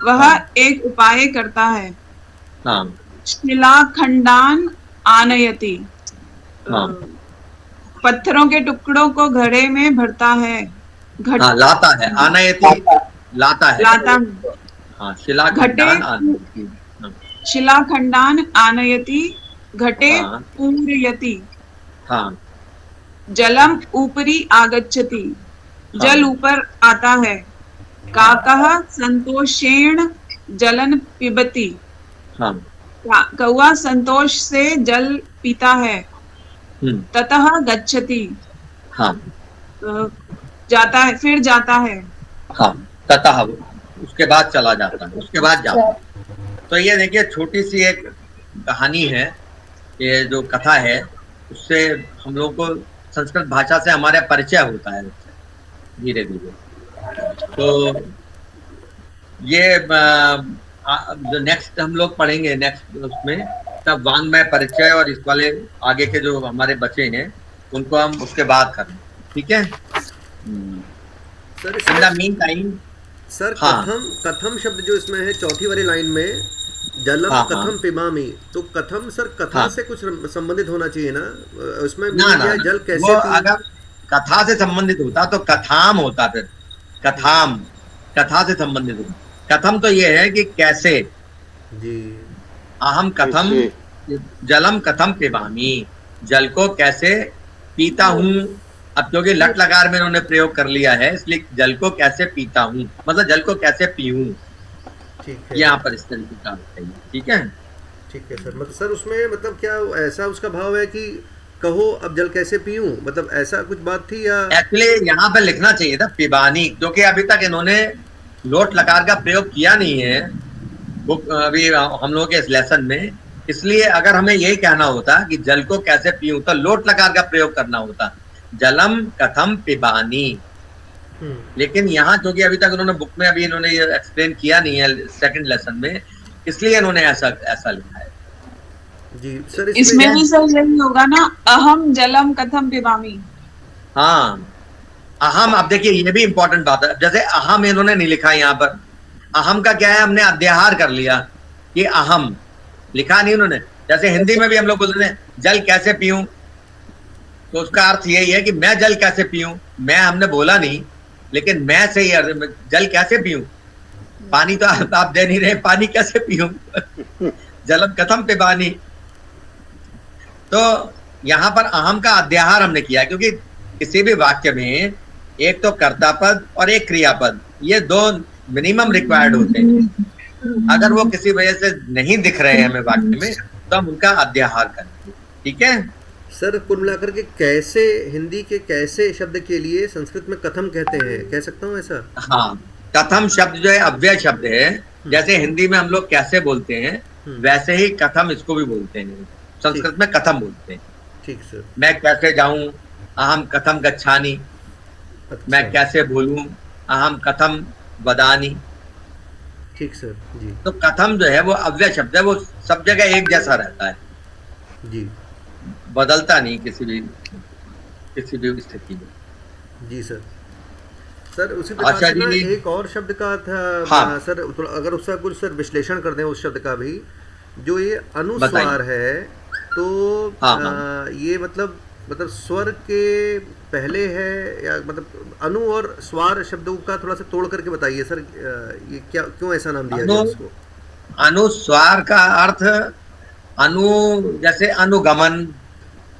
वह एक उपाय करता है। हाँ, शिलाखंडान आनयति, हाँ, पत्थरों के टुकड़ों को घड़े में भरता है। हाँ, लाता है, आनयति लाता है, लाता है। हाँ, शिलाखंडान आनयति, शिलाखंडान आनयति, घटे पूरयति, हाँ, जलम ऊपरी आगच्छति, जल ऊपर आता है। काकः संतोषेण जलन पिबति, हाँ, कौवा संतोष से जल पीता है। ततः गच्छति, हाँ, जाता है, फिर जाता है। हाँ, ततः उसके बाद चला जाता है, उसके बाद जाता है। तो ये देखिए छोटी सी एक कहानी है, ये जो कथा है उससे हम लोग को संस्कृत भाषा से हमारा परिचय होता है धीरे धीरे। तो ये जो नेक्स्ट हम लोग पढ़ेंगे नेक्स्ट उसमें तब वांग्मय परिचय और इस वाले आगे के जो हमारे बचे हैं उनको हम उसके बाद करें, ठीक है। Sir in the mean time sir हाँ। कथम शब्द जो इसमें है चौथी वाली लाइन में, जलम हाँ, कथम हाँ। पिबामी, तो कथम सर कथा हाँ। से कुछ संबंधित होना चाहिए ना उसमें, ना ना जल कैसे वो पी? अगर कथा से संबंधित होता तो कथाम होता, फिर कथाम कथा से संबंधित होता। कथम तो ये है कि कैसे, जी अहम कथम जलम कथम पिबामी, जल को कैसे पीता हूँ। अब क्योंकि लट लकार में इन्होंने प्रयोग कर लिया है इसलिए जल को कैसे पीता हूँ, मतलब जल को कैसे पीऊँ, ठीक है यहाँ पर इस तरीके का है, ठीक है। ठीक है सर। मतलब सर उसमें मतलब क्या ऐसा उसका भाव है कि कहो अब जल कैसे पीऊं, मतलब ऐसा कुछ बात थी या? एक्चुअली यहाँ पर लिखना चाहिए था पिबानी, क्योंकि अभी तक इन्होंने लोट लकार का प्रयोग किया नहीं है बुक अभी हम लोगों के इस लेसन में, इसलिए अगर हमें यही कहना होता कि जल को कैसे पीऊं तो लोट लकार का प्रयोग करना होता, जलम कथम पिबानी। लेकिन यहाँ क्योंकि अभी तक उन्होंने बुक में अभी इन्होंने ये एक्सप्लेन किया नहीं है सेकंड लेसन में, इसलिए इन्होंने ऐसा लिखा है। जी सर इसमें भी सर यही होगा ना, अहम जलम कथम पिबामी। हाँ अहम, अब देखिए ये भी इंपॉर्टेंट बात है, जैसे अहम इन्होंने नहीं लिखा यहाँ पर, अहम का क्या है हमने अध्याहार कर लिया, ये अहम लिखा नहीं उन्होंने। जैसे हिंदी में भी हम लोग बोलते हैं जल कैसे पीऊं, तो उसका अर्थ यही है कि मैं जल कैसे पीऊं, मैं हमने बोला नहीं लेकिन मैं से ही अर्थ, जल कैसे पीऊं, पानी तो आप दे नहीं रहे, पानी कैसे पीऊं जलम कथम पिबानी। तो यहाँ पर अहम का अध्याहार हमने किया क्योंकि किसी भी वाक्य में एक तो कर्ता पद और एक क्रियापद, ये दो मिनिमम रिक्वायर्ड होते हैं। अगर वो किसी वजह से नहीं दिख रहे हैं हमें वाक्य में तो हम उनका अध्याहार करेंगे, ठीक है सर। कुल मिलाकर के कैसे, हिंदी के कैसे शब्द के लिए संस्कृत में कथम कहते हैं, कह सकता हूँ ऐसा? हाँ, कथम शब्द जो है अव्यय शब्द है, जैसे हिंदी में हम लोग कैसे बोलते हैं वैसे ही कथम इसको भी बोलते हैं, संस्कृत में कथम बोलते हैं। ठीक सर। मैं कैसे जाऊं, अहम कथम गच्छानि। अच्छा। मैं कैसे बोलूं, अहम कथम वदानी। ठीक सर जी। तो कथम जो है वो अव्यय शब्द है, वो सब जगह एक जैसा रहता है जी, बदलता नहीं किसी भी स्थिति में। जी सर। सर उसी प्रकार से ना एक और शब्द का था। हाँ। सर अगर उसका कुछ सर विश्लेषण कर दें उस शब्द का भी, जो ये अनुस्वार है तो हाँ। ये मतलब स्वर के पहले है या मतलब अनु और स्वार शब्दों का थोड़ा सा तोड़ करके बताइए सर, ये क्या क्यों ऐसा नाम दिया गया इसको? अनुस्वार का अर्थ अनु, जैसे अनुगमन,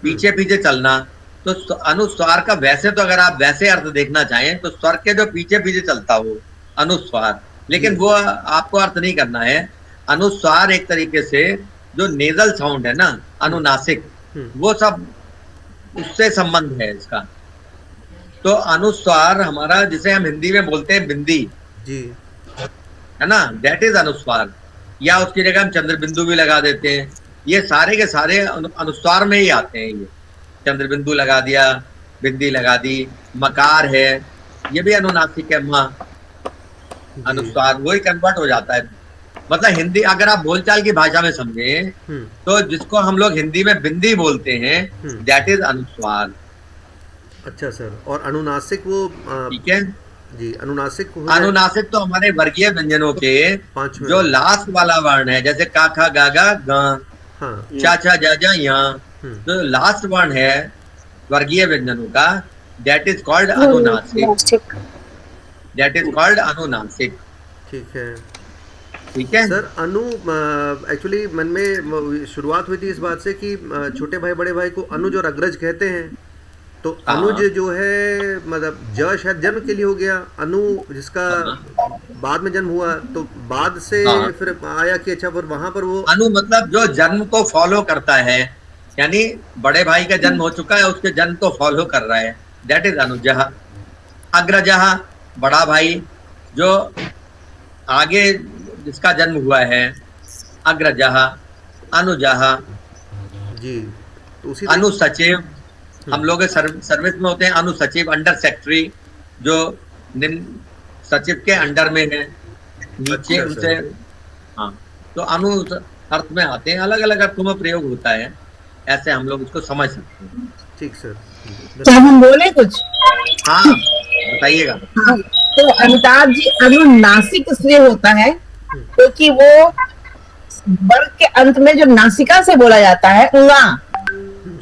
पीछे पीछे चलना। तो अनुस्वार का वैसे तो अगर आप वैसे अर्थ देखना चाहें तो स्वर के जो पीछे पीछे चलता हो अनुस्वार, लेकिन वो आपको अर्थ नहीं करना है। अनुस्वार एक तरीके से जो नेजल साउंड है ना, अनुनासिक, वो सब उससे संबंध है इसका। तो अनुस्वार हमारा जिसे हम हिंदी में बोलते हैं बिंदी जी, है ना, दैट इज अनुस्वार, या उसकी जगह हम चंद्र बिंदु भी लगा देते हैं। ये सारे के सारे अनुस्वार में ही आते हैं। ये चंद्र बिंदु लगा दिया, बिंदी लगा दी, मकार है, ये भी अनुनासिक है, माँ अनुस्वार वही कन्वर्ट हो जाता है। मतलब हिंदी अगर आप बोलचाल की भाषा में समझे तो जिसको हम लोग हिंदी में बिंदी बोलते हैं दैट इज अनुस्वार। अच्छा सर। और अनुनासिक वो ठीक है जी, अनुनासिक तो हमारे वर्गीय व्यंजनों के जो लास्ट वाला वर्ण है, जैसे का खा गा गा गा, चा छा जा जा यहाँ, जो लास्ट वर्ण है वर्गीय व्यंजनों का दैट इज कॉल्ड अनुनासिक, दैट इज कॉल्ड अनुनासिक। ठीक है, ठीक है सर। अनु एक्चुअली मन में शुरुआत हुई थी इस बात से कि छोटे भाई बड़े भाई को अनुज और अग्रज कहते हैं, तो अनुज जो है मतलब ज शायद जन्म के लिए हो गया, अनु जिसका बाद में जन्म हुआ तो बाद से फिर आया कि अच्छा, पर वहां पर वो अनु मतलब जो जन्म को फॉलो करता है, यानी बड़े भाई का जन्म हो चुका है उसके जन्म को फॉलो कर रहा है, दैट इज अनुजः। अग्रजः बड़ा भाई जो आगे जिसका जन्म हुआ है, अग्रजः, अनुजः, जी। तो उसी अनुसचिव, हम लोग सर्विस में होते हैं अनुसचिव, अंडर सेक्रेटरी, जो निम्न सचिव के अंडर में है, नीचे उनसे, हाँ, तो अनु अर्थ में आते हैं, अलग अलग अर्थों में प्रयोग होता है, ऐसे हम लोग इसको समझ सकते हैं। ठीक सर। क्या हम बोले कुछ? हाँ बताइएगा। हाँ, तो अमिताभ जी, अनुनासिक इसलिए होता है क्योंकि वो वर्ग के अंत में जो नासिका से बोला जाता है उंगा,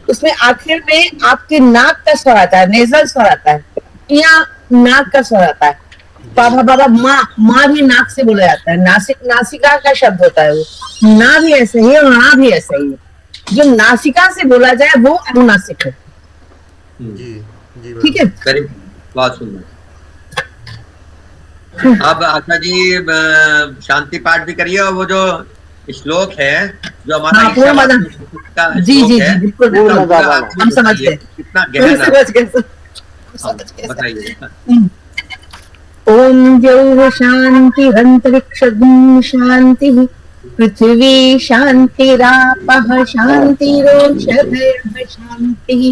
उसमें आखिर में आपके नाक का स्वर आता है, नेजल स्वर आता है, यहाँ नाक का स्वर आता है। बाबा बाबा माँ भी नाक से बोला जाता है, नासिका का शब्द होता है वो। ना भी ऐसे ही और ना भी ऐसे ही, जो नासिका से बोला जाए वो अनुनासिक है। जी जी, ठीक है, बहुत सुंदर। अब आशा जी शांति पाठ भी करिए, और वो जो श्लोक है जो हमारा का जी जी जी बिल्कुल, हम समझ गए, कितना गहरा, बताइए। ओम द्यौः शान्तिरन्तरिक्षं शान्तिः, पृथिवी शान्तिरापः शान्तिरोषधयः शान्तिः,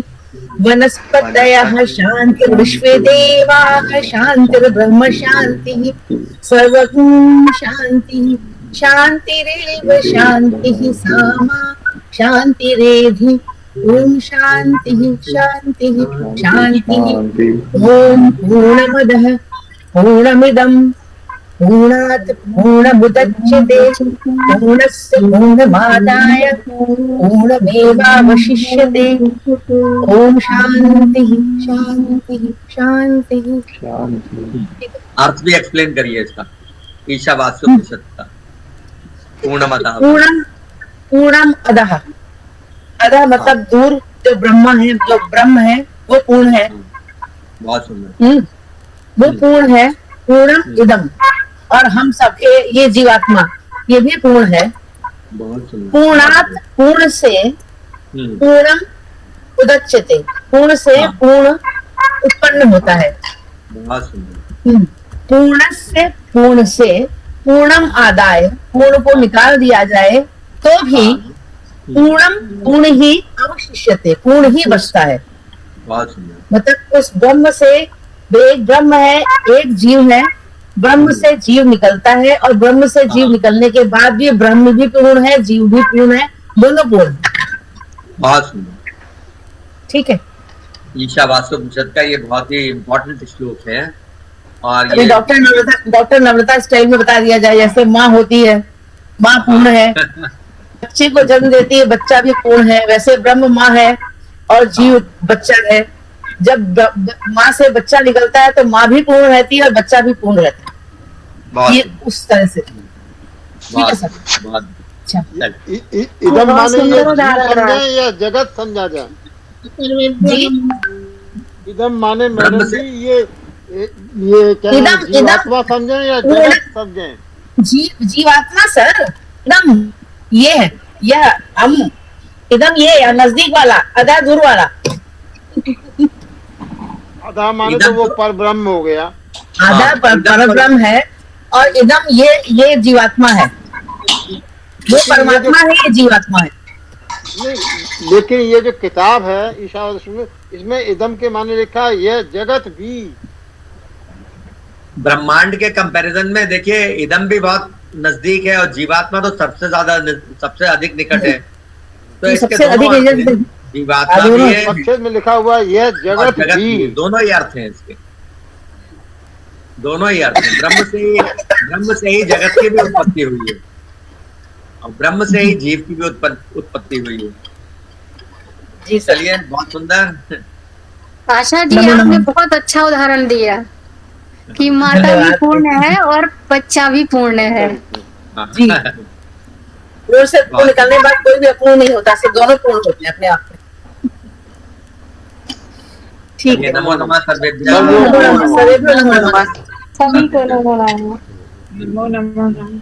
वनस्पतयः शान्तिर्विश्वे देवाः शान्तिर्ब्रह्म शान्तिः, सर्वं शान्तिः शान्तिरेव शान्तिः सामा शान्तिरेधि। ओम शान्तिः शान्तिः शान्तिः। ओम पूर्णमदः पूर्णमिदं पूर्णात् पूर्णमुदच्यते पूर्णस्य पूर्णमादाय पूर्णमेवावशिष्यते। ओम शांतिः शांतिः शांतिः। अर्थ भी एक्सप्लेन करिए इसका, ईशावास्योपनिषद का। पूर्णमदः, पूर्णम अदः, अदः मतलब दूर, जो ब्रह्म है, जो ब्रह्म है वो पूर्ण है। बहुत सुंदर, वो पूर्ण है। पूर्णम इदम, और हम सब ये जीवात्मा ये भी पूर्ण है। बहुत सुंदर। पूर्णात्, पूर्ण से पूर्णम उदच्यते, पूर्ण से पूर्ण उत्पन्न होता है। बहुत सुंदर। पूर्ण से पूर्णम आदाय, पूर्ण को निकाल दिया जाए तो भी पूर्णम पूर्ण ही अवशिष्यते, पूर्ण ही बचता है। बहुत सुंदर। मतलब उस ब्रह्म से, एक ब्रह्म है, एक जीव है, ब्रह्म से जीव निकलता है, और ब्रह्म से जीव निकलने के बाद भी ब्रह्म भी पूर्ण है, जीव भी पूर्ण है, दोनों पूर्ण। बहुत सुंदर, ठीक है। ईशावास्योपनिषद का ये बहुत ही इम्पोर्टेंट श्लोक है। और अभी डॉक्टर नम्रता स्टाइल में बता दिया जाए, जैसे माँ होती है, माँ पूर्ण है, बच्चे को जन्म देती है, बच्चा भी पूर्ण है, वैसे ब्रह्म माँ है और जीव बच्चा है। जब माँ से बच्चा निकलता है तो माँ भी पूर्ण रहती है और बच्चा भी पूर्ण रहता है। ये उस तरह से, ठीक है सर। अच्छा, इदम माने ये समझे या जगत समझा जाए? जी, इदम माने मैडम जी ये क्या जीवात्मा समझे या जगत समझे? जीवात्मा सर, इदम ये है, यह हम, इदम ये नजदीक वाला, अदा दूर वाला। आधा माने तो वो पर ब्रह्म हो गया, आधा पर ब्रह्म है, और इदम ये जीवात्मा है, वो परमात्मा है, ये जीवात्मा है। नहीं, लेकिन ये जो किताब है ईशावास्य, इसमें इदम के माने लिखा है यह जगत भी। ब्रह्मांड के कंपैरिजन में देखिए इदम भी बहुत नजदीक है, और जीवात्मा तो सबसे ज्यादा, सबसे अधिक निकट है। तो इसके जीवात्मा भी है, अक्षर में लिखा हुआ है यह जगत भी, दोनों ही अर्थ हैं इसके, दोनों ही अर्थ हैं। ब्रह्म से ही जगत की भी उत्पत्ति हुई है, और ब्रह्म से ही जीव की भी उत्पत्ति हुई है। जी चलिए, बहुत सुंदर। आशा जी, आपने बहुत अच्छा उदाहरण दिया कि माता भी पूर्ण है और बच्चा भी पूर्ण है। जी, दूर से निकलने के बाद कोई भी अपूर्ण नहीं होता, सिर्फ दोनों पूर्ण होते हैं अपने आप में। ठीक है। नमो नमः सर्वेभ्यः। सभी को नमो नमः। नमो नमः।